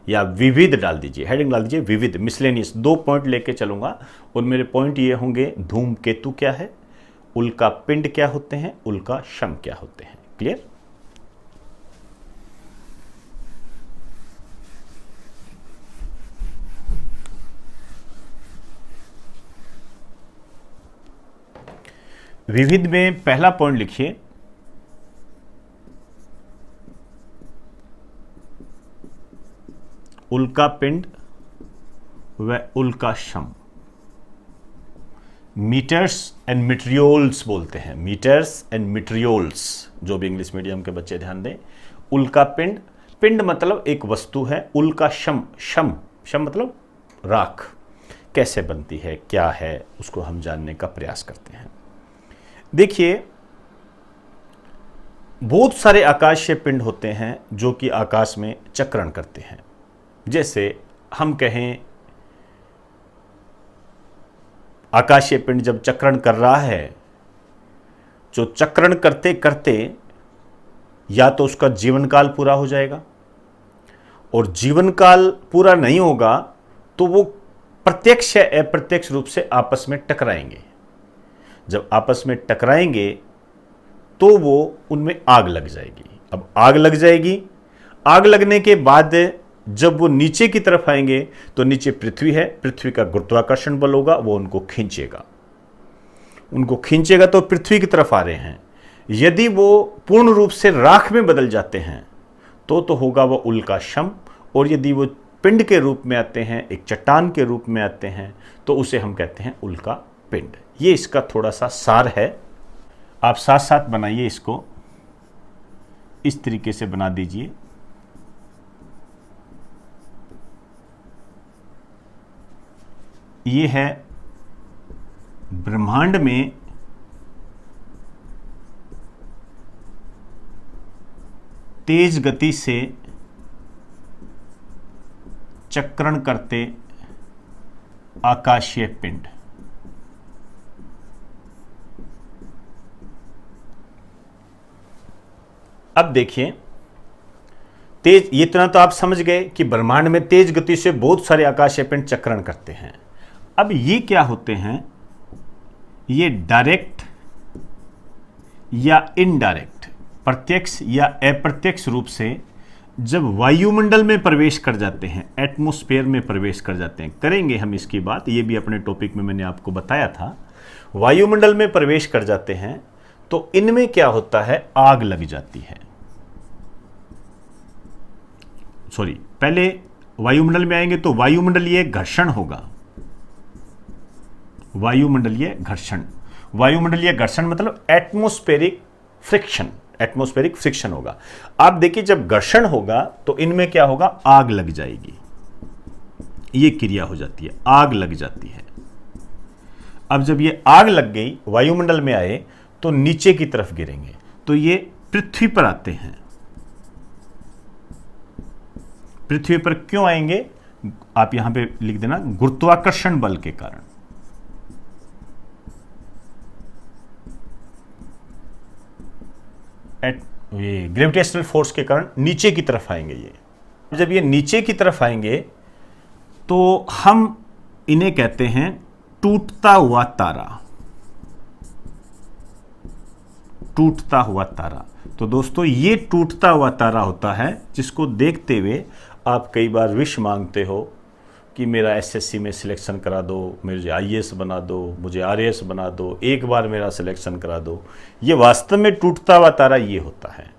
या विविध डाल दीजिए। हेडिंग डाल दीजिए विविध, मिसलेनियस। 2 पॉइंट लेके चलूंगा और मेरे पॉइंट ये होंगे: धूमकेतु क्या है, उल्का पिंड क्या होते हैं, उल्का शम क्या होते हैं। क्लियर? विविध में पहला पॉइंट लिखिए, उल्का पिंड व उल्का शम। मीटर्स एंड मिट्रियोल्स बोलते हैं, मीटर्स एंड मिट्रियोल्स, जो भी इंग्लिश मीडियम के बच्चे ध्यान दें। उल्का पिंड, पिंड मतलब एक वस्तु है। उल्का शम, शम मतलब राख। कैसे बनती है, क्या है, उसको हम जानने का प्रयास करते हैं। देखिए, बहुत सारे आकाशीय पिंड होते हैं जो कि आकाश में चक्रण करते हैं। जैसे हम कहें, आकाशीय पिंड जब चक्रण कर रहा है, जो चक्रण करते करते या तो उसका जीवन काल पूरा हो जाएगा, और जीवन काल पूरा नहीं होगा तो वो प्रत्यक्ष या अप्रत्यक्ष रूप से आपस में टकराएंगे। जब आपस में टकराएंगे तो वो उनमें आग लग जाएगी। अब आग लग जाएगी, आग लगने के बाद जब वो नीचे की तरफ आएंगे तो नीचे पृथ्वी है, पृथ्वी का गुरुत्वाकर्षण बल होगा, वो उनको खींचेगा तो पृथ्वी की तरफ आ रहे हैं। यदि वो पूर्ण रूप से राख में बदल जाते हैं तो होगा वो उल्का शम, और यदि वो पिंड के रूप में आते हैं, एक चट्टान के रूप में आते हैं, तो उसे हम कहते हैं उल्का पिंड। ये इसका थोड़ा सा सार है। आप साथ साथ बनाइए, इसको इस तरीके से बना दीजिए। ये है ब्रह्मांड में तेज गति से चक्रण करते आकाशीय पिंड। अब देखिए, तेज, इतना तो आप समझ गए कि ब्रह्मांड में तेज गति से बहुत सारे आकाशीय पिंड चक्रण करते हैं। अब ये क्या होते हैं, ये डायरेक्ट या इनडायरेक्ट, प्रत्यक्ष या अप्रत्यक्ष रूप से जब वायुमंडल में प्रवेश कर जाते हैं, एटमॉस्फेयर में प्रवेश कर जाते हैं, करेंगे हम इसकी बात, ये भी अपने टॉपिक में मैंने आपको बताया था। वायुमंडल में प्रवेश कर जाते हैं तो इनमें क्या होता है, आग लग जाती है। सॉरी, पहले वायुमंडल में आएंगे तो वायुमंडलीय घर्षण होगा। वायुमंडलीय घर्षण मतलब एटमॉस्फेरिक फ्रिक्शन होगा। आप देखिए, जब घर्षण होगा तो इनमें क्या होगा, आग लग जाएगी। ये क्रिया हो जाती है, आग लग जाती है। अब जब ये आग लग गई, वायुमंडल में आए तो नीचे की तरफ गिरेंगे, तो ये पृथ्वी पर आते हैं। पृथ्वी पर क्यों आएंगे, आप यहां पे लिख देना, गुरुत्वाकर्षण बल के कारण। ये ग्रेविटेशनल फोर्स के कारण नीचे की तरफ आएंगे। ये जब ये नीचे की तरफ आएंगे तो हम इन्हें कहते हैं टूटता हुआ तारा। टूटता हुआ तारा। तो दोस्तों ये टूटता हुआ तारा होता है जिसको देखते हुए आप कई बार विश मांगते हो कि मेरा एसएससी में सिलेक्शन करा दो, मुझे आईएएस बना दो, मुझे आरएएस बना दो, एक बार मेरा सिलेक्शन करा दो। ये वास्तव में टूटता हुआ तारा ये होता है।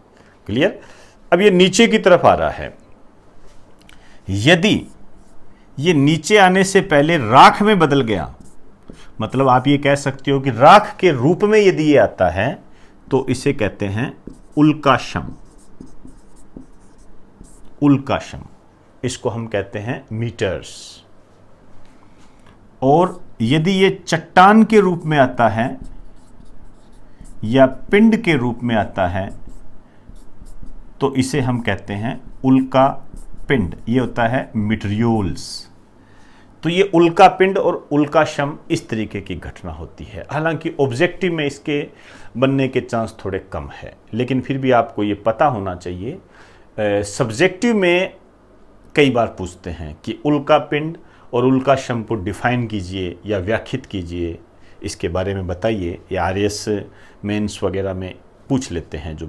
क्लियर? अब ये नीचे की तरफ आ रहा है। यदि ये नीचे आने से पहले राख में बदल गया, मतलब आप ये कह सकते हो कि राख के रूप में यदि ये आता है तो इसे कहते हैं उल्काशम। उल्काशम, इसको हम कहते हैं मीटर्स। और यदि ये चट्टान के रूप में आता है या पिंड के रूप में आता है तो इसे हम कहते हैं उल्का पिंड। ये होता है मीटरियोल्स। तो ये उल्का पिंड और उल्काशम इस तरीके की घटना होती है। हालांकि ऑब्जेक्टिव में इसके बनने के चांस थोड़े कम है, लेकिन फिर भी आपको ये पता होना चाहिए। सब्जेक्टिव में कई बार पूछते हैं कि उल्का पिंड और उल्काशम को डिफाइन कीजिए या व्याख्यात कीजिए, इसके बारे में बताइए। या आरएएस मेंस वगैरह में पूछ लेते हैं जो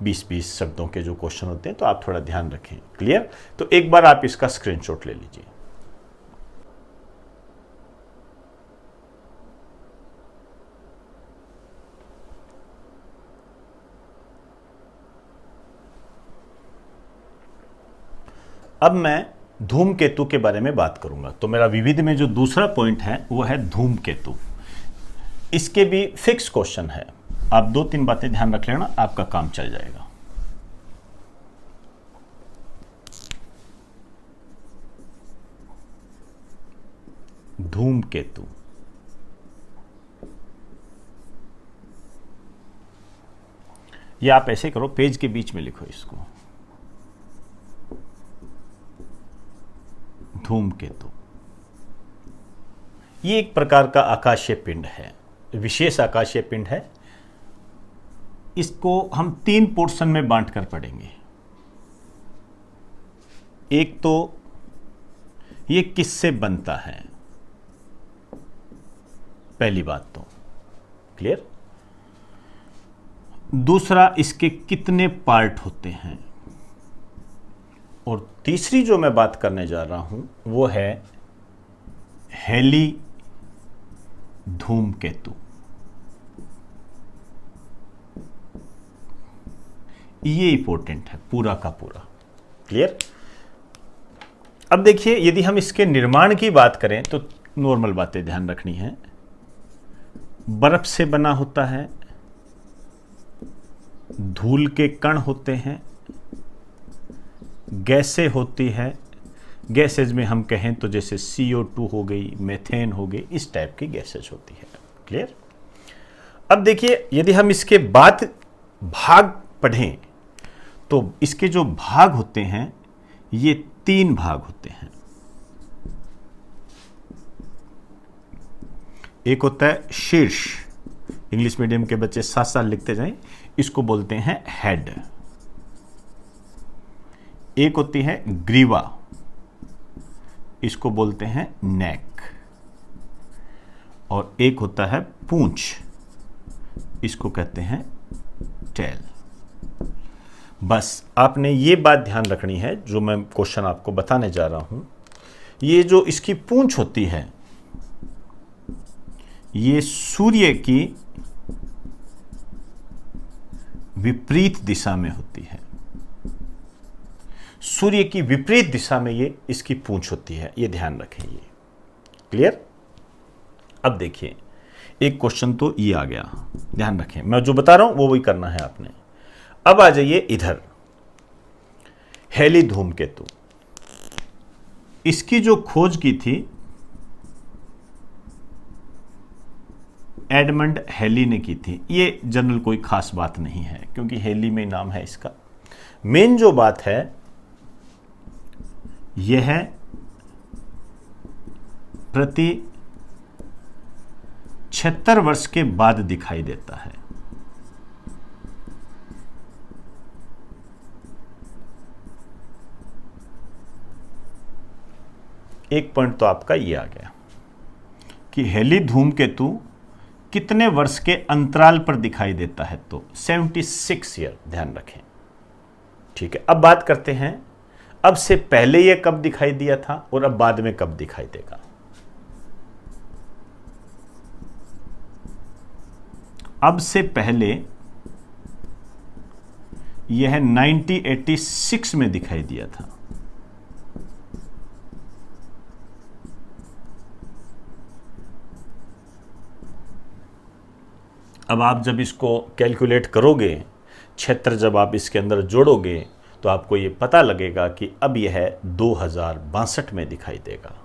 20-20 शब्दों के जो क्वेश्चन होते हैं, तो आप थोड़ा ध्यान रखें। क्लियर? तो एक बार आप इसका स्क्रीनशॉट ले लीजिए। अब मैं धूमकेतु के बारे में बात करूंगा। तो मेरा विविध में जो दूसरा पॉइंट है वो है धूमकेतु। इसके भी फिक्स क्वेश्चन है। आप 2-3 बातें ध्यान रख लेना, आपका काम चल जाएगा। धूमकेतु, ये आप ऐसे करो, पेज के बीच में लिखो इसको, धूमकेतु। ये एक प्रकार का आकाशीय पिंड है, विशेष आकाशीय पिंड है। इसको हम 3 पोर्शन में बांट कर पढ़ेंगे। एक तो ये किससे बनता है, पहली बात तो क्लियर। दूसरा, इसके कितने पार्ट होते हैं। और तीसरी जो मैं बात करने जा रहा हूं वो है हेली धूमकेतु। ये इंपॉर्टेंट है पूरा का पूरा। क्लियर? अब देखिए, यदि हम इसके निर्माण की बात करें तो नॉर्मल बातें ध्यान रखनी है। बर्फ से बना होता है, धूल के कण होते हैं, गैसें होती है। गैसेज में हम कहें तो जैसे CO2 हो गई, मेथेन हो गई, इस टाइप की गैसेज होती है। क्लियर? अब देखिए, यदि हम इसके बाद भाग पढ़ें तो इसके जो भाग होते हैं ये 3 भाग होते हैं। एक होता है शीर्ष, इंग्लिश मीडियम के बच्चे साथ साथ लिखते जाएं, इसको बोलते हैं हेड। एक होती है ग्रीवा, इसको बोलते हैं नेक। और एक होता है पूंछ, इसको कहते हैं टेल। बस आपने ये बात ध्यान रखनी है, जो मैं क्वेश्चन आपको बताने जा रहा हूं। ये जो इसकी पूंछ होती है ये सूर्य की विपरीत दिशा में होती है। सूर्य की विपरीत दिशा में ये इसकी पूंछ होती है, ये ध्यान रखें। ये क्लियर? अब देखिए, एक क्वेश्चन तो ये आ गया, ध्यान रखें, मैं जो बता रहा हूं वो वही करना है आपने। अब आ जाइए इधर, हेली धूमकेतु। इसकी जो खोज की थी एडमंड हेली ने की थी। ये जनरल कोई खास बात नहीं है क्योंकि हेली में नाम है इसका। मेन जो बात है यह है प्रति 76 वर्ष के बाद दिखाई देता है। एक पॉइंट तो आपका ये आ गया कि हेली धूमकेतु कितने वर्ष के अंतराल पर दिखाई देता है? तो 76 ईयर, ध्यान रखें। ठीक है, अब बात करते हैं अब से पहले यह कब दिखाई दिया था और अब बाद में कब दिखाई देगा। अब से पहले यह 1986 में दिखाई दिया था। अब आप जब इसको कैलकुलेट करोगे, क्षेत्र जब आप इसके अंदर जोड़ोगे, तो आपको ये पता लगेगा कि अब यह 2062 में दिखाई देगा।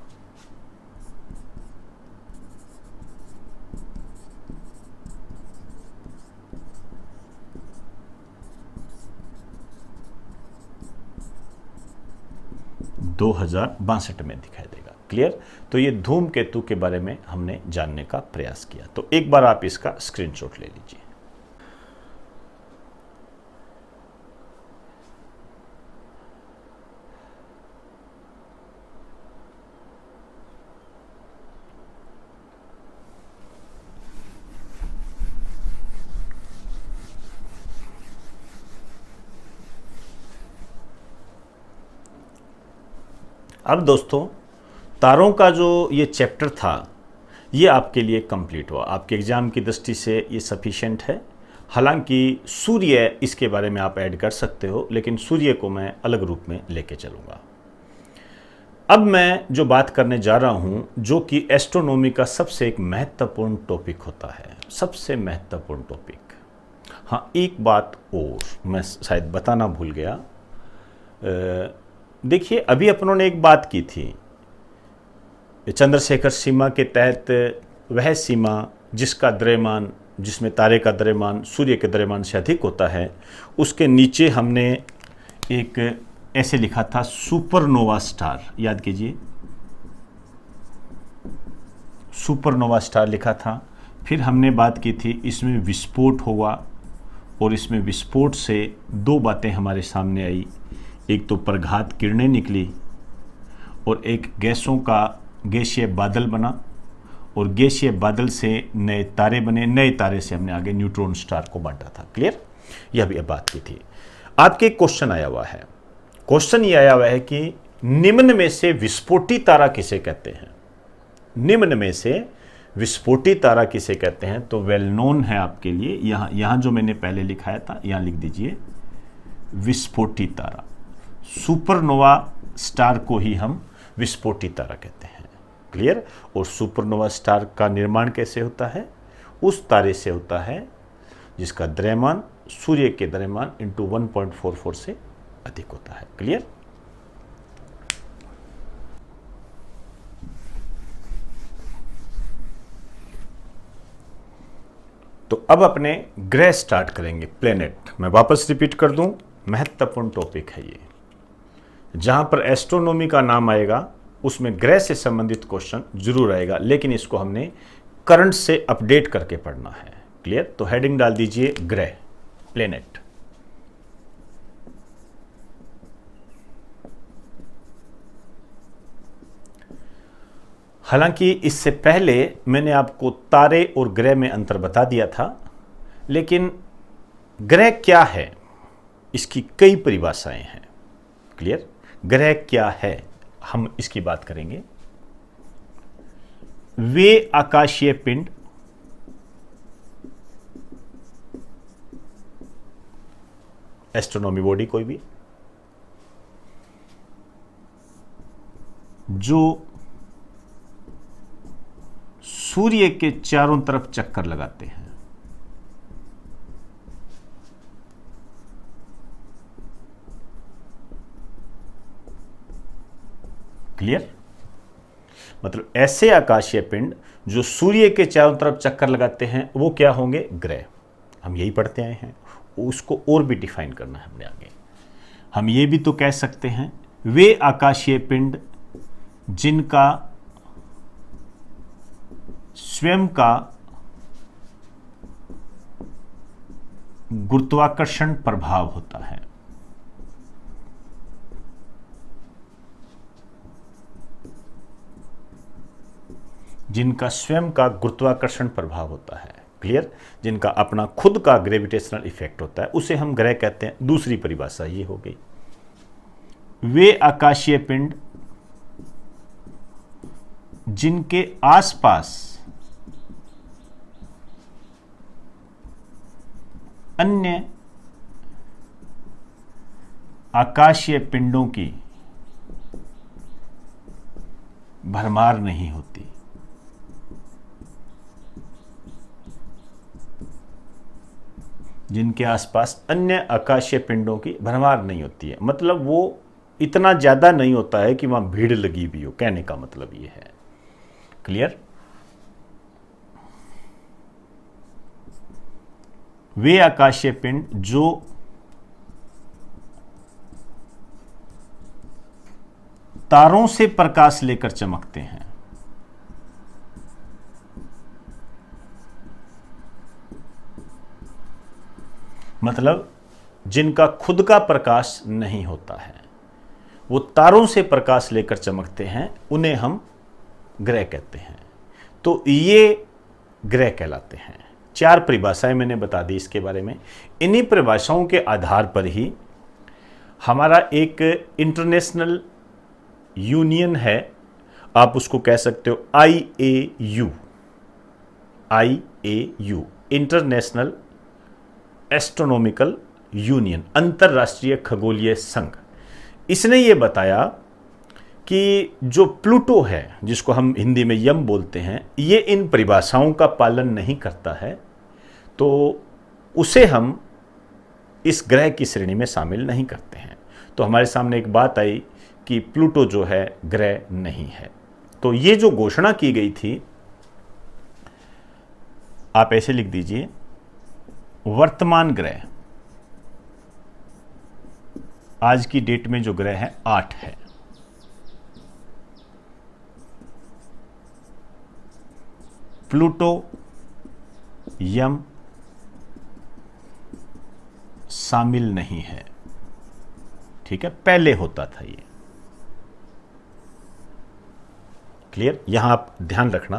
में दिखाई देगा। क्लियर? तो ये धूमकेतु के बारे में हमने जानने का प्रयास किया। तो एक बार आप इसका स्क्रीनशॉट ले लीजिए। अब दोस्तों, तारों का जो ये चैप्टर था, ये आपके लिए कंप्लीट हुआ। आपके एग्ज़ाम की दृष्टि से ये सफिशिएंट है। हालांकि सूर्य इसके बारे में आप ऐड कर सकते हो, लेकिन सूर्य को मैं अलग रूप में लेके चलूँगा। अब मैं जो बात करने जा रहा हूँ, जो कि एस्ट्रोनॉमी का सबसे एक महत्वपूर्ण टॉपिक होता है, सबसे महत्वपूर्ण टॉपिक। हाँ, एक बात और मैं शायद बताना भूल गया। देखिए, अभी अपनों ने एक बात की थी, चंद्रशेखर सीमा के तहत वह सीमा जिसका द्रव्यमान, जिसमें तारे का द्रव्यमान सूर्य के द्रव्यमान से अधिक होता है, उसके नीचे हमने एक ऐसे लिखा था सुपरनोवा स्टार। याद कीजिए, सुपरनोवा स्टार लिखा था। फिर हमने बात की थी इसमें विस्फोट होगा, और इसमें विस्फोट से दो बातें हमारे सामने आई। एक तो प्रघात किरणें निकली, और एक गैसों का गैसीय बादल बना, और गैसीय बादल से नए तारे बने। नए तारे से हमने आगे न्यूट्रॉन स्टार को बांटा था। क्लियर? यह भी बात की थी। आपके क्वेश्चन आया हुआ है, क्वेश्चन ये आया हुआ है कि निम्न में से विस्फोटी तारा किसे कहते हैं? निम्न में से विस्फोटी तारा किसे कहते हैं? तो वेल नोन है आपके लिए। यहां जो मैंने पहले लिखाया था, यहां लिख दीजिए विस्फोटी तारा। सुपरनोवा स्टार को ही हम विस्फोटी तारा कहते हैं। क्लियर? और सुपरनोवा स्टार का निर्माण कैसे होता है? उस तारे से होता है जिसका द्रव्यमान सूर्य के द्रव्यमान इंटू 1.44 से अधिक होता है। क्लियर? तो अब अपने ग्रह स्टार्ट करेंगे, प्लेनेट। मैं वापस रिपीट कर दूं, महत्वपूर्ण टॉपिक है ये। जहां पर एस्ट्रोनॉमी का नाम आएगा उसमें ग्रह से संबंधित क्वेश्चन जरूर आएगा, लेकिन इसको हमने करंट से अपडेट करके पढ़ना है। क्लियर? तो हेडिंग डाल दीजिए ग्रह, प्लेनेट। हालांकि इससे पहले मैंने आपको तारे और ग्रह में अंतर बता दिया था, लेकिन ग्रह क्या है इसकी कई परिभाषाएं हैं। क्लियर? ग्रह क्या है, हम इसकी बात करेंगे। वे आकाशीय पिंड एस्ट्रोनॉमी बॉडी कोई भी जो सूर्य के चारों तरफ चक्कर लगाते हैं। क्लियर? मतलब ऐसे आकाशीय पिंड जो सूर्य के चारों तरफ चक्कर लगाते हैं, वो क्या होंगे? ग्रह। हम यही पढ़ते आए हैं, उसको और भी डिफाइन करना है हमने आगे। हम ये भी तो कह सकते हैं वे आकाशीय पिंड जिनका स्वयं का गुरुत्वाकर्षण प्रभाव होता है। जिनका स्वयं का गुरुत्वाकर्षण प्रभाव होता है, क्लियर, जिनका अपना खुद का ग्रेविटेशनल इफेक्ट होता है, उसे हम ग्रह कहते हैं। दूसरी परिभाषा ये हो गई। वे आकाशीय पिंड जिनके आसपास अन्य आकाशीय पिंडों की भरमार नहीं होती। जिनके आसपास अन्य आकाशीय पिंडों की भरमार नहीं होती है, मतलब वो इतना ज़्यादा नहीं होता है कि वहाँ भीड़ लगी भी हो, कहने का मतलब ये है, क्लियर। वे आकाशीय पिंड जो तारों से प्रकाश लेकर चमकते हैं, मतलब जिनका खुद का प्रकाश नहीं होता है, वो तारों से प्रकाश लेकर चमकते हैं, उन्हें हम ग्रह कहते हैं। तो ये ग्रह कहलाते हैं। 4 परिभाषाएं मैंने बता दी इसके बारे में। इन्हीं परिभाषाओं के आधार पर ही हमारा एक इंटरनेशनल यूनियन है, आप उसको कह सकते हो IAU, इंटरनेशनल एस्ट्रोनॉमिकल यूनियन, अंतरराष्ट्रीय खगोलीय संघ। इसने ये बताया कि जो प्लूटो है, जिसको हम हिंदी में यम बोलते हैं, ये इन परिभाषाओं का पालन नहीं करता है, तो उसे हम इस ग्रह की श्रेणी में शामिल नहीं करते हैं। तो हमारे सामने एक बात आई कि प्लूटो जो है ग्रह नहीं है। तो ये जो घोषणा की गई थी, आप ऐसे लिख दीजिए, वर्तमान ग्रह, आज की डेट में जो ग्रह है 8 है। प्लूटो, यम शामिल नहीं है, ठीक है, पहले होता था ये, क्लियर। यहां आप ध्यान रखना,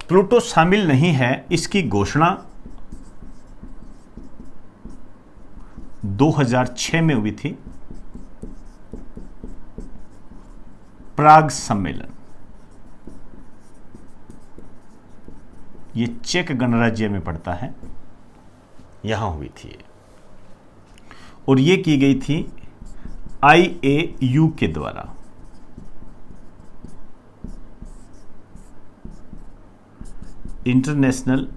प्लूटो शामिल नहीं है, इसकी घोषणा 2006 में हुई थी, प्राग सम्मेलन, ये चेक गणराज्य में पड़ता है, यहां हुई थी ये, और ये की गई थी IAU के द्वारा। इंटरनेशनल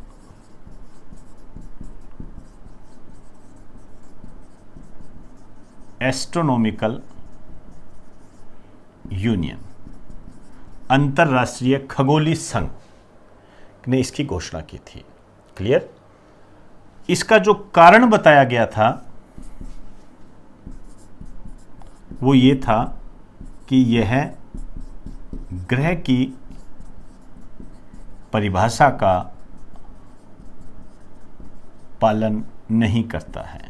एस्ट्रोनॉमिकल यूनियन, अंतरराष्ट्रीय खगोलीय संघ ने इसकी घोषणा की थी, क्लियर। इसका जो कारण बताया गया था वो ये था कि यह ग्रह की परिभाषा का पालन नहीं करता है,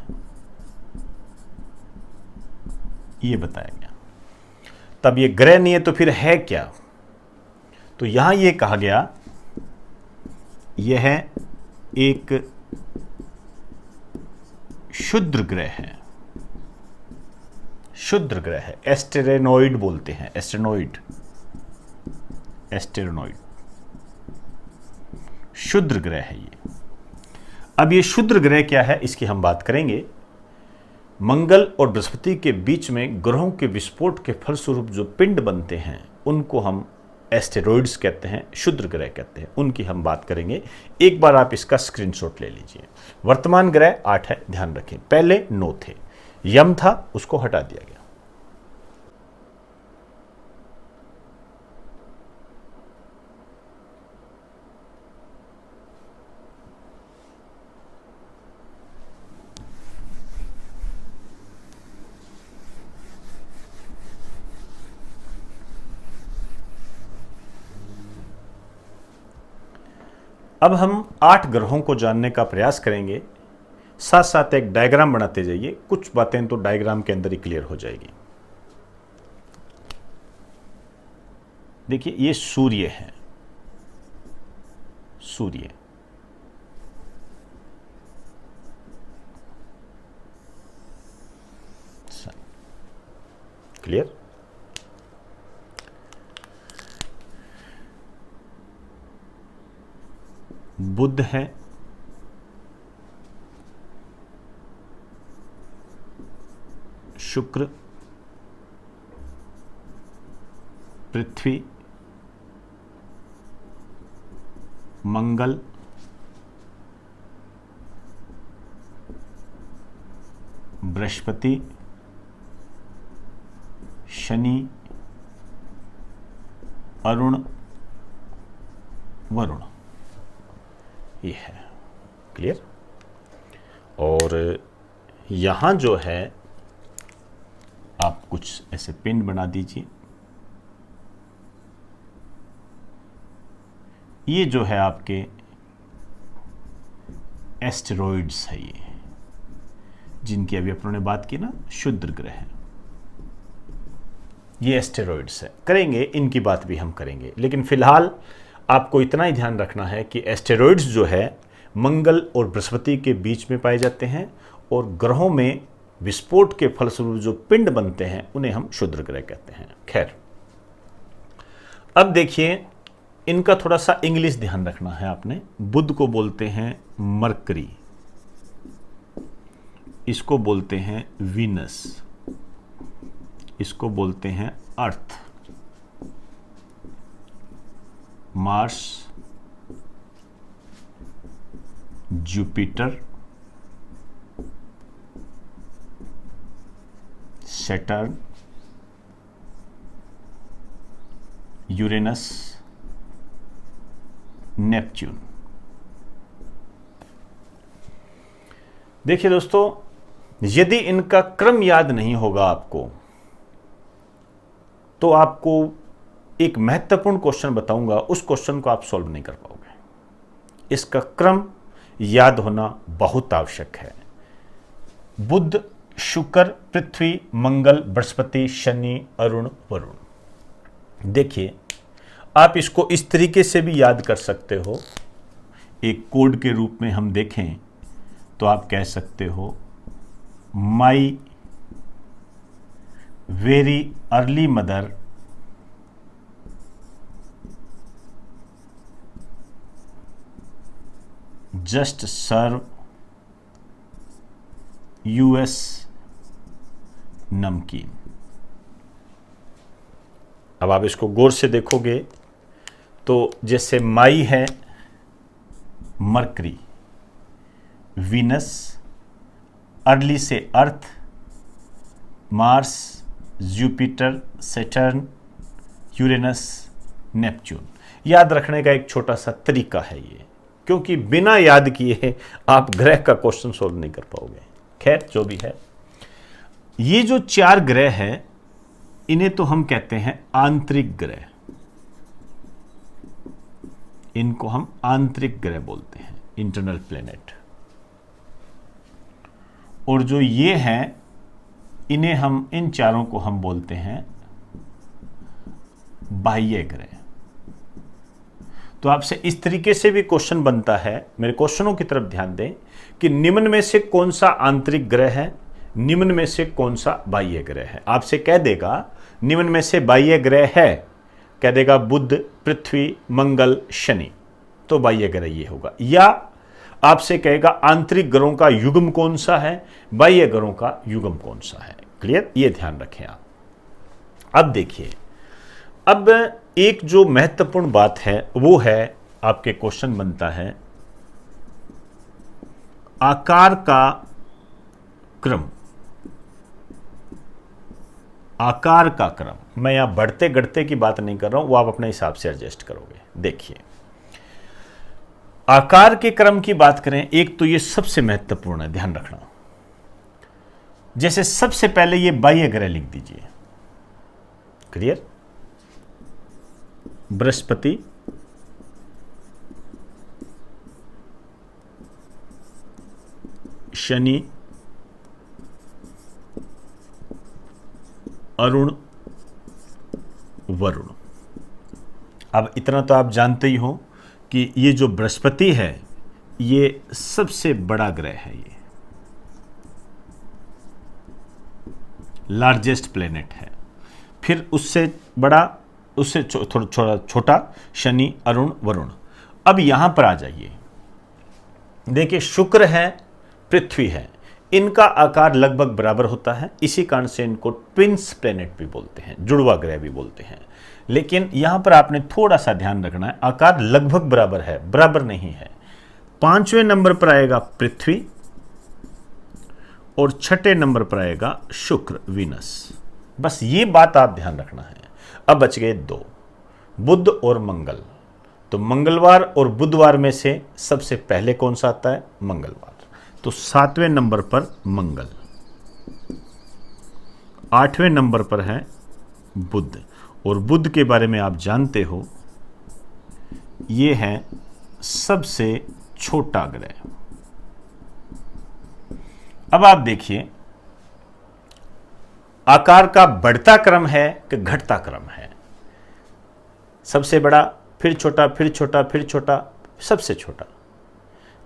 ये बताया गया। तब ये ग्रह नहीं है तो फिर है क्या? तो यहां ये कहा गया यह एक क्षुद्र ग्रह है, क्षुद्र ग्रह है, एस्टेरोनॉइड बोलते हैं, एस्टेरोनॉइड, क्षुद्र ग्रह है ये। अब ये क्षुद्र ग्रह क्या है इसकी हम बात करेंगे। मंगल और बृहस्पति के बीच में ग्रहों के विस्फोट के फलस्वरूप जो पिंड बनते हैं उनको हम एस्टेरॉइड्स कहते हैं, क्षुद्र ग्रह कहते हैं, उनकी हम बात करेंगे। एक बार आप इसका स्क्रीनशॉट ले लीजिए। वर्तमान ग्रह 8 है, ध्यान रखें, पहले 9 थे, यम था उसको हटा दिया गया। अब हम 8 ग्रहों को जानने का प्रयास करेंगे, साथ साथ एक डायग्राम बनाते जाइए, कुछ बातें तो डायग्राम के अंदर ही क्लियर हो जाएगी। देखिए ये सूर्य है, सूर्य। क्लियर? बुध है, शुक्र, पृथ्वी, मंगल, बृहस्पति, शनि, अरुण, वरुण, ये है। क्लियर? और यहां जो है आप कुछ ऐसे पिन बना दीजिए। ये जो है आपके एस्टेरॉइड्स है, ये जिनकी अभी अपनों ने बात की ना, क्षुद्र ग्रह, ये एस्टेरॉइड्स है। करेंगे, इनकी बात भी हम करेंगे, लेकिन फिलहाल आपको इतना ही ध्यान रखना है कि एस्टेरॉइड्स जो है मंगल और बृहस्पति के बीच में पाए जाते हैं, और ग्रहों में विस्फोट के फलस्वरूप जो पिंड बनते हैं उन्हें हम क्षुद्र ग्रह कहते हैं। खैर, अब देखिए इनका थोड़ा सा इंग्लिश ध्यान रखना है आपने। बुध को बोलते हैं मरकरी, इसको बोलते हैं वीनस, इसको बोलते हैं Earth, Mars, Jupiter, Saturn, Uranus, Neptune. देखिए दोस्तों, यदि इनका क्रम याद नहीं होगा आपको, तो आपको एक महत्वपूर्ण क्वेश्चन बताऊंगा, उस क्वेश्चन को आप सॉल्व नहीं कर पाओगे। इसका क्रम याद होना बहुत आवश्यक है। बुध, शुक्र, पृथ्वी, मंगल, बृहस्पति, शनि, अरुण, वरुण। देखिए आप इसको इस तरीके से भी याद कर सकते हो। एक कोड के रूप में हम देखें तो आप कह सकते हो, my very early mother just serve us नमकीन। अब आप इसको गौर से देखोगे तो जैसे माई है मरकरी, वीनस, अर्ली से Earth, Mars, Jupiter, Saturn, Uranus, Neptune. याद रखने का एक छोटा सा तरीका है ये, क्योंकि बिना याद किए आप ग्रह का क्वेश्चन सोल्व नहीं कर पाओगे। खैर, जो भी है, ये जो 4 ग्रह हैं इन्हें तो हम कहते हैं आंतरिक ग्रह, इनको हम आंतरिक ग्रह बोलते हैं, इंटरनल प्लेनेट। और जो ये हैं इन्हें हम, इन चारों को हम बोलते हैं बाह्य ग्रह। तो आपसे इस तरीके से भी क्वेश्चन बनता है, मेरे क्वेश्चनों की तरफ ध्यान दें, कि निम्न में से कौन सा आंतरिक ग्रह है, निम्न में से कौन सा बाह्य ग्रह है। आपसे कह देगा निम्न में से बाह्य ग्रह है, कह देगा बुध, पृथ्वी, मंगल, शनि, तो बाह्य ग्रह ये होगा। या आपसे कहेगा आंतरिक ग्रहों का युग्म कौन सा है, बाह्य ग्रहों का युग्म कौन सा है। क्लियर? ये ध्यान रखें आप। अब देखिए, अब एक जो महत्वपूर्ण बात है वो है, आपके क्वेश्चन बनता है आकार का क्रम। आकार का क्रम, मैं यहां बढ़ते घटते की बात नहीं कर रहा हूं, वो आप अपने हिसाब से एडजस्ट करोगे। देखिए, आकार के क्रम की बात करें, एक तो ये सबसे महत्वपूर्ण है, ध्यान रखना। जैसे सबसे पहले ये बाह्य ग्रह लिख दीजिए। क्लियर? बृहस्पति, शनि, अरुण, वरुण। अब इतना तो आप जानते ही हो कि ये जो बृहस्पति है ये सबसे बड़ा ग्रह है, ये लार्जेस्ट प्लेनेट है। फिर उससे बड़ा, उससे थोड़ा छोटा शनि, अरुण, वरुण। अब यहां पर आ जाइए, देखिए शुक्र है, पृथ्वी है, इनका आकार लगभग बराबर होता है, इसी कारण से इनको ट्विंस प्लेनेट भी बोलते हैं, जुड़वा ग्रह भी बोलते हैं। लेकिन यहां पर आपने थोड़ा सा ध्यान रखना है, आकार लगभग बराबर है, बराबर नहीं है। 5वें नंबर पर आएगा पृथ्वी और 6ठे नंबर पर आएगा शुक्र, वीनस। बस ये बात आप ध्यान रखना है। अब बच गए 2, बुध और मंगल। तो मंगलवार और बुधवार में से सबसे पहले कौन सा आता है? मंगलवार। तो 7वें नंबर पर मंगल, 8वें नंबर पर है बुध। और बुध के बारे में आप जानते हो, ये है सबसे छोटा ग्रह। अब आप देखिए आकार का बढ़ता क्रम है कि घटता क्रम है? सबसे बड़ा, फिर छोटा, फिर छोटा, फिर छोटा, सबसे छोटा।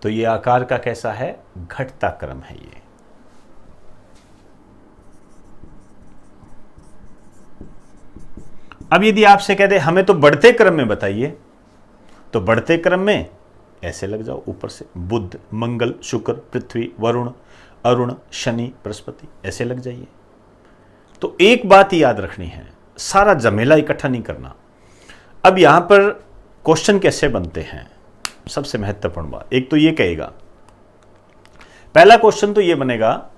तो ये आकार का कैसा है? घटता क्रम है ये। अब यदि आपसे कहते हमें तो बढ़ते क्रम में बताइए, तो बढ़ते क्रम में ऐसे लग जाओ ऊपर से, बुध, मंगल, शुक्र, पृथ्वी, वरुण, अरुण, शनि, बृहस्पति, ऐसे लग जाइए। तो एक बात ही याद रखनी है, सारा जमेला इकट्ठा नहीं करना। अब यहां पर क्वेश्चन कैसे बनते हैं, सबसे महत्वपूर्ण बात, एक तो ये कहेगा, पहला क्वेश्चन तो ये बनेगा,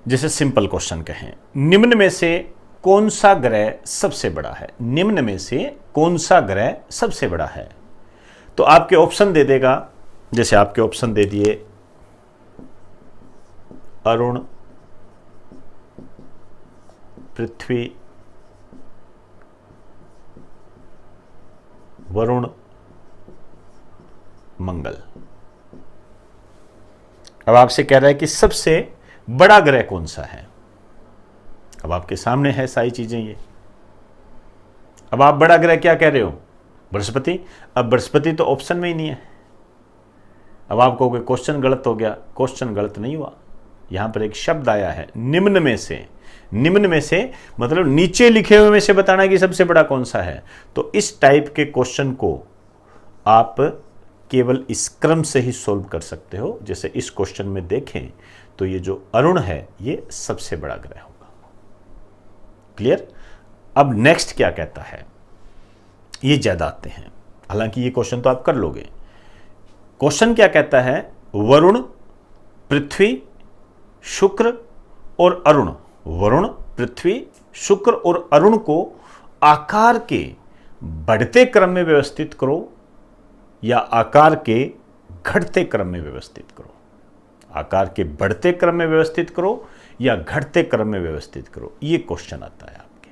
जैसे सिंपल क्वेश्चन कहें, निम्न में से कौन सा ग्रह सबसे बड़ा है? निम्न में से कौन सा ग्रह सबसे बड़ा है? तो आपके ऑप्शन दे देगा, जैसे आपके ऑप्शन दे दिए अरुण, पृथ्वी, वरुण, मंगल। अब आपसे कह रहा है कि सबसे बड़ा ग्रह कौन सा है? अब आपके सामने है सारी चीजें ये। अब आप बड़ा ग्रह क्या कह रहे हो? बृहस्पति। अब बृहस्पति तो ऑप्शन में ही नहीं है। अब आप कहोगे क्वेश्चन गलत हो गया। क्वेश्चन गलत नहीं हुआ, यहां पर एक शब्द आया है निम्न में से। निम्न में से मतलब नीचे लिखे हुए में से बताना कि सबसे बड़ा कौन सा है। तो इस टाइप के क्वेश्चन को आप केवल इस क्रम से ही सोल्व कर सकते हो। जैसे इस क्वेश्चन में देखें तो ये जो अरुण है ये सबसे बड़ा ग्रह होगा। क्लियर? अब नेक्स्ट क्या कहता है, ये ज्यादा आते हैं, हालांकि ये क्वेश्चन तो आप कर लोगे। क्वेश्चन क्या कहता है? वरुण, पृथ्वी, शुक्र और अरुण। वरुण, पृथ्वी, शुक्र और अरुण को आकार के बढ़ते क्रम में व्यवस्थित करो या आकार के घटते क्रम में व्यवस्थित करो। आकार के बढ़ते क्रम में व्यवस्थित करो या घटते क्रम में व्यवस्थित करो, ये क्वेश्चन आता है आपके।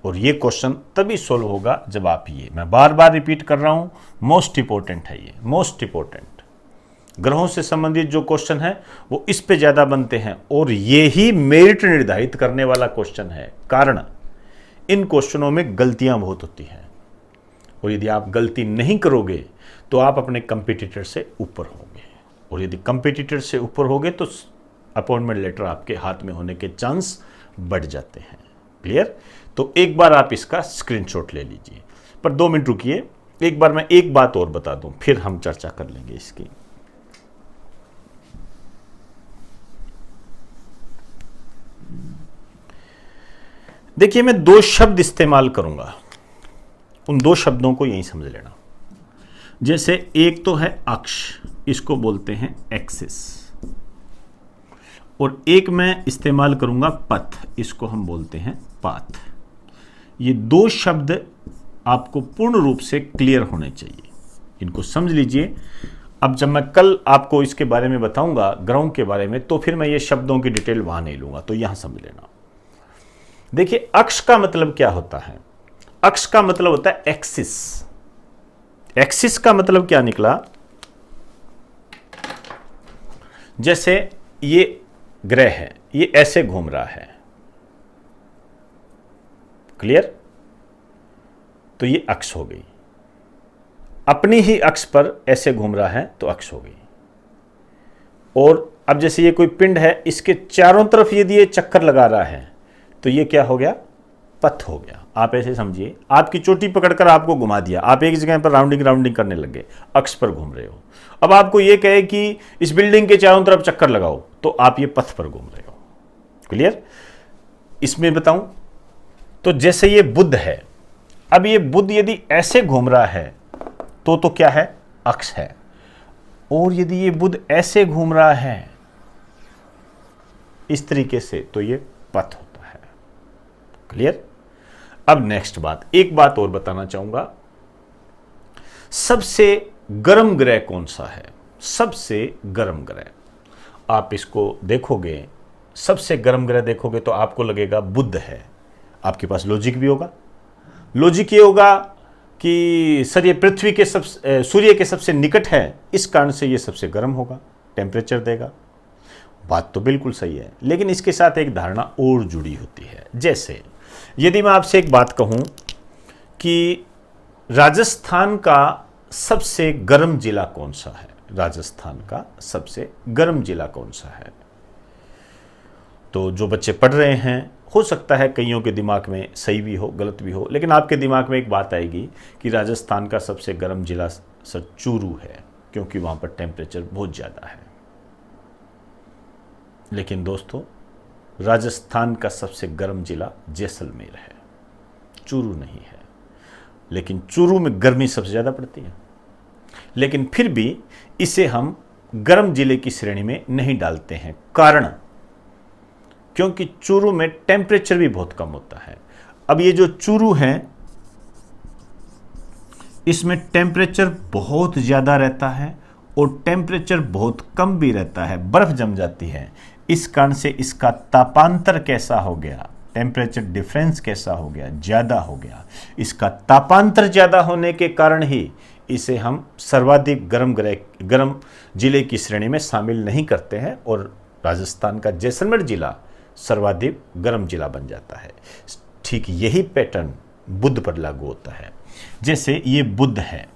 और ये क्वेश्चन तभी सोल्व होगा जब आप, ये मैं बार बार रिपीट कर रहा हूं, मोस्ट इंपॉर्टेंट है ये, मोस्ट इंपॉर्टेंट। ग्रहों से संबंधित जो क्वेश्चन है वो इस पे ज्यादा बनते हैं और ये ही मेरिट निर्धारित करने वाला क्वेश्चन है। कारण इन क्वेश्चनों में गलतियां बहुत होती हैं और यदि आप गलती नहीं करोगे तो आप अपने कंपटीटर से ऊपर होंगे, और यदि कंपटीटर से ऊपर होगे तो अपॉइंटमेंट लेटर आपके हाथ में होने के चांस बढ़ जाते हैं। क्लियर? तो एक बार आप इसका स्क्रीनशॉट ले लीजिए। पर 2 मिनट रुकिए, एक बार मैं एक बात और बता दूं, फिर हम चर्चा कर लेंगे इसकी। देखिए मैं 2 शब्द इस्तेमाल करूंगा, उन 2 शब्दों को यहीं समझ लेना। जैसे एक तो है अक्ष, इसको बोलते हैं एक्सिस, और एक मैं इस्तेमाल करूंगा पथ, इसको हम बोलते हैं पाथ। ये 2 शब्द आपको पूर्ण रूप से क्लियर होने चाहिए, इनको समझ लीजिए। अब जब मैं कल आपको इसके बारे में बताऊंगा, ग्रहों के बारे में, तो फिर मैं ये शब्दों की डिटेल वहां नहीं लूंगा, तो यहां समझ लेना। देखिए अक्ष का मतलब क्या होता है? अक्ष का मतलब होता है एक्सिस। एक्सिस का मतलब क्या निकला? जैसे ये ग्रह है, ये ऐसे घूम रहा है। क्लियर? तो ये अक्ष हो गई। अपनी ही अक्ष पर ऐसे घूम रहा है तो अक्ष हो गई। और अब जैसे ये कोई पिंड है, इसके चारों तरफ यदि ये चक्कर लगा रहा है तो ये क्या हो गया? पथ हो गया। आप ऐसे समझिए, आपकी चोटी पकड़कर आपको घुमा दिया, आप एक जगह पर राउंडिंग करने लग गए, अक्ष पर घूम रहे हो। अब आपको ये कहे कि इस बिल्डिंग के चारों तरफ चक्कर लगाओ, तो आप ये पथ पर घूम रहे हो। क्लियर? इसमें बताऊं तो जैसे ये बुध है, अब ये बुध यदि ऐसे घूम रहा है तो क्या है? अक्ष है। और यदि ये बुध ऐसे घूम रहा है इस तरीके से, तो ये पथ होता है। क्लियर? अब नेक्स्ट बात, एक बात और बताना चाहूंगा, सबसे गर्म ग्रह कौन सा है? सबसे गर्म ग्रह आप इसको देखोगे, सबसे गर्म ग्रह देखोगे तो आपको लगेगा बुध है। आपके पास लॉजिक भी होगा। लॉजिक ये होगा कि सर ये पृथ्वी के सूर्य के सबसे निकट है, इस कारण से ये सबसे गर्म होगा, टेम्परेचर देगा। बात तो बिल्कुल सही है, लेकिन इसके साथ एक धारणा और जुड़ी होती है। जैसे यदि मैं आपसे एक बात कहूं कि राजस्थान का सबसे गर्म जिला कौन सा है? राजस्थान का सबसे गर्म जिला कौन सा है? तो जो बच्चे पढ़ रहे हैं, हो सकता है कईयों के दिमाग में सही भी हो, गलत भी हो, लेकिन आपके दिमाग में एक बात आएगी कि राजस्थान का सबसे गर्म जिला सर चूरू है, क्योंकि वहां पर टेम्परेचर बहुत ज़्यादा है। लेकिन दोस्तों, राजस्थान का सबसे गर्म जिला जैसलमेर है, चूरू नहीं है। लेकिन चूरू में गर्मी सबसे ज़्यादा पड़ती है, लेकिन फिर भी इसे हम गर्म जिले की श्रेणी में नहीं डालते हैं। कारण, क्योंकि चूरू में टेम्परेचर भी बहुत कम होता है। अब ये जो चूरू है, इसमें टेम्परेचर बहुत ज़्यादा रहता है और टेम्परेचर बहुत कम भी रहता है, बर्फ जम जाती है। इस कारण से इसका तापांतर कैसा हो गया? टेम्परेचर डिफरेंस कैसा हो गया? ज़्यादा हो गया। इसका तापांतर ज़्यादा होने के कारण ही इसे हम सर्वाधिक गर्म जिले की श्रेणी में शामिल नहीं करते हैं, और राजस्थान का जैसलमेर जिला सर्वाधिक गर्म जिला बन जाता है। ठीक यही पैटर्न बुध पर लागू होता है। जैसे ये बुध है,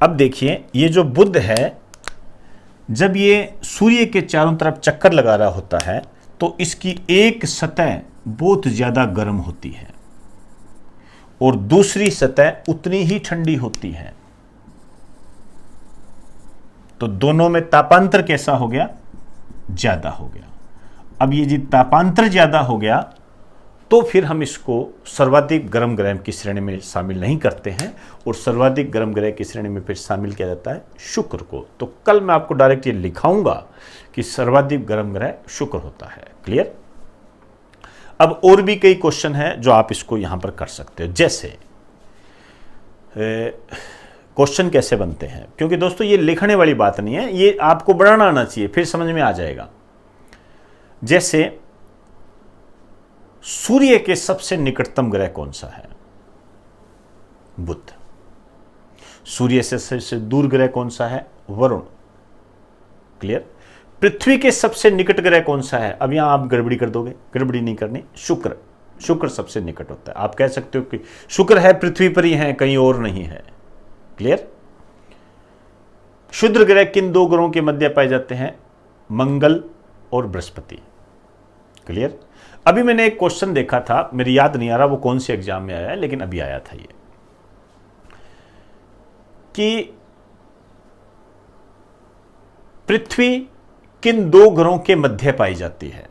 अब देखिए ये जो बुध है, जब ये सूर्य के चारों तरफ चक्कर लगा रहा होता है तो इसकी एक सतह बहुत ज्यादा गर्म होती है और दूसरी सतह उतनी ही ठंडी होती है। तो दोनों में तापांतर कैसा हो गया? ज्यादा हो गया। अब ये जब तापांतर ज्यादा हो गया तो फिर हम इसको सर्वाधिक गर्म ग्रह की श्रेणी में शामिल नहीं करते हैं, और सर्वाधिक गर्म ग्रह की श्रेणी में फिर शामिल किया जाता है शुक्र को। तो कल मैं आपको डायरेक्ट ये लिखाऊंगा कि सर्वाधिक गर्म ग्रह शुक्र होता है। क्लियर? अब और भी कई क्वेश्चन हैं जो आप इसको यहां पर कर सकते हो। जैसे क्वेश्चन कैसे बनते हैं, क्योंकि दोस्तों ये लिखने वाली बात नहीं है, ये आपको बढ़ाना आना चाहिए, फिर समझ में आ जाएगा। जैसे सूर्य के सबसे निकटतम ग्रह कौन सा है? बुध। सूर्य से सबसे दूर ग्रह कौन सा है? वरुण। क्लियर? पृथ्वी के सबसे निकट ग्रह कौन सा है? अब यहां आप गड़बड़ी कर दोगे, गड़बड़ी नहीं करनी। शुक्र। शुक्र सबसे निकट होता है। आप कह सकते हो कि शुक्र है पृथ्वी पर ही है, कहीं और नहीं है। क्लियर? क्षुद्र ग्रह किन दो ग्रहों के मध्य पाए जाते हैं? मंगल और बृहस्पति। क्लियर? अभी मैंने एक क्वेश्चन देखा था, मेरी याद नहीं आ रहा वो कौन से एग्जाम में आया है, लेकिन अभी आया था ये, कि पृथ्वी किन दो ग्रहों के मध्य पाई जाती है?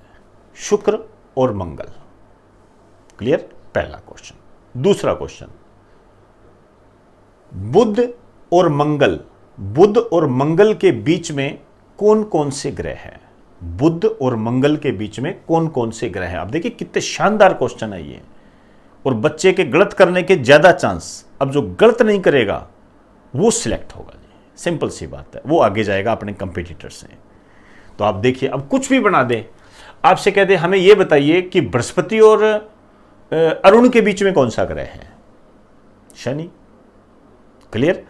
शुक्र और मंगल। क्लियर? पहला क्वेश्चन। दूसरा क्वेश्चन, बुध और मंगल के बीच में कौन कौन से ग्रह हैं? बुध और मंगल के बीच में कौन कौन से ग्रह हैं? आप देखिए कितने शानदार क्वेश्चन है ये, और बच्चे के गलत करने के ज्यादा चांस। अब जो गलत नहीं करेगा वो सिलेक्ट होगा जी, सिंपल सी बात है, वो आगे जाएगा अपने कंपटीटर से। तो आप देखिए, अब कुछ भी बना दे, आपसे कह दे हमें यह बताइए कि बृहस्पति और अरुण के बीच में कौन सा ग्रह है? शनि। क्लियर?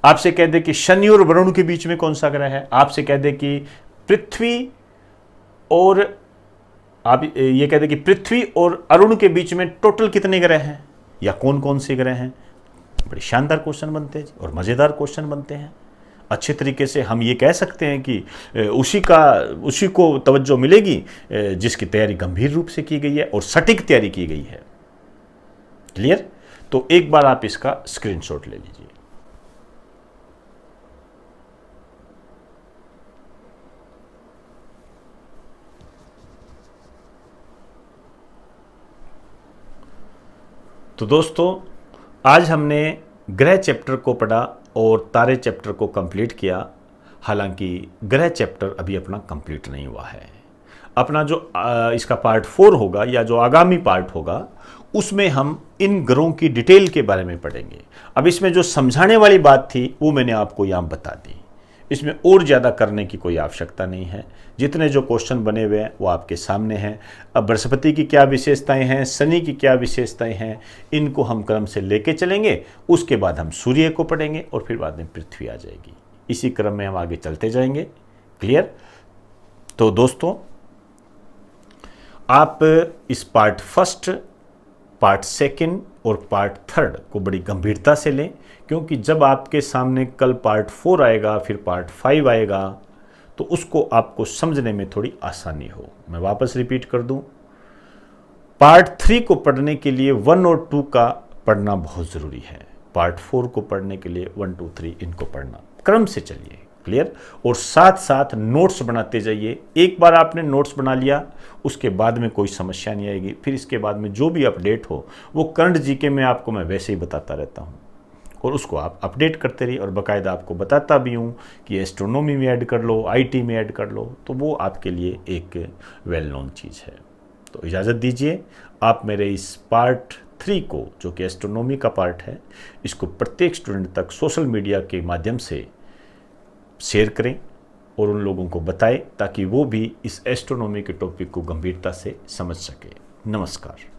आपसे कह दे कि शनि और वरुण के बीच में कौन सा ग्रह है? आपसे कह दे कि पृथ्वी और आप ये कहते हैं कि पृथ्वी और अरुण के बीच में टोटल कितने ग्रह हैं या कौन कौन से ग्रह हैं। बड़े शानदार क्वेश्चन बनते हैं और मज़ेदार क्वेश्चन बनते हैं। अच्छे तरीके से हम ये कह सकते हैं कि उसी को तवज्जो मिलेगी जिसकी तैयारी गंभीर रूप से की गई है और सटीक तैयारी की गई है। क्लियर? तो एक बार आप इसका स्क्रीनशॉट ले लीजिए। तो दोस्तों, आज हमने ग्रह चैप्टर को पढ़ा और तारे चैप्टर को कंप्लीट किया। हालांकि ग्रह चैप्टर अभी अपना कंप्लीट नहीं हुआ है। अपना जो इसका पार्ट 4 होगा या जो आगामी पार्ट होगा उसमें हम इन ग्रहों की डिटेल के बारे में पढ़ेंगे। अब इसमें जो समझाने वाली बात थी वो मैंने आपको यहाँ बता दी। इसमें और ज़्यादा करने की कोई आवश्यकता नहीं है। जितने जो क्वेश्चन बने हुए हैं वो आपके सामने हैं। अब बृहस्पति की क्या विशेषताएं हैं, शनि की क्या विशेषताएं हैं, इनको हम क्रम से लेके चलेंगे। उसके बाद हम सूर्य को पढ़ेंगे और फिर बाद में पृथ्वी आ जाएगी। इसी क्रम में हम आगे चलते जाएंगे। क्लियर? तो दोस्तों, आप इस पार्ट 1, पार्ट 2 और पार्ट 3 को बड़ी गंभीरता से लें, क्योंकि जब आपके सामने कल पार्ट 4 आएगा, फिर पार्ट 5 आएगा, तो उसको आपको समझने में थोड़ी आसानी हो। मैं वापस रिपीट कर दूं, पार्ट 3 को पढ़ने के लिए 1 और 2 का पढ़ना बहुत ज़रूरी है। पार्ट 4 को पढ़ने के लिए 1, 2, 3 इनको पढ़ना क्रम से चलिए। क्लियर? और साथ साथ नोट्स बनाते जाइए। एक बार आपने नोट्स बना लिया, उसके बाद में कोई समस्या नहीं आएगी। फिर इसके बाद में जो भी अपडेट हो वो करंट जीके में आपको मैं वैसे ही बताता रहता हूँ और उसको आप अपडेट करते रहिए। और बाकायदा आपको बताता भी हूँ कि एस्ट्रोनॉमी में ऐड कर लो, आईटी में ऐड कर लो, तो वो आपके लिए एक वेल नोन चीज़ है। तो इजाज़त दीजिए, आप मेरे इस पार्ट 3 को, जो कि एस्ट्रोनॉमी का पार्ट है, इसको प्रत्येक स्टूडेंट तक सोशल मीडिया के माध्यम से शेयर करें और उन लोगों को बताएं ताकि वो भी इस एस्ट्रोनॉमी के टॉपिक को गंभीरता से समझ सके। नमस्कार।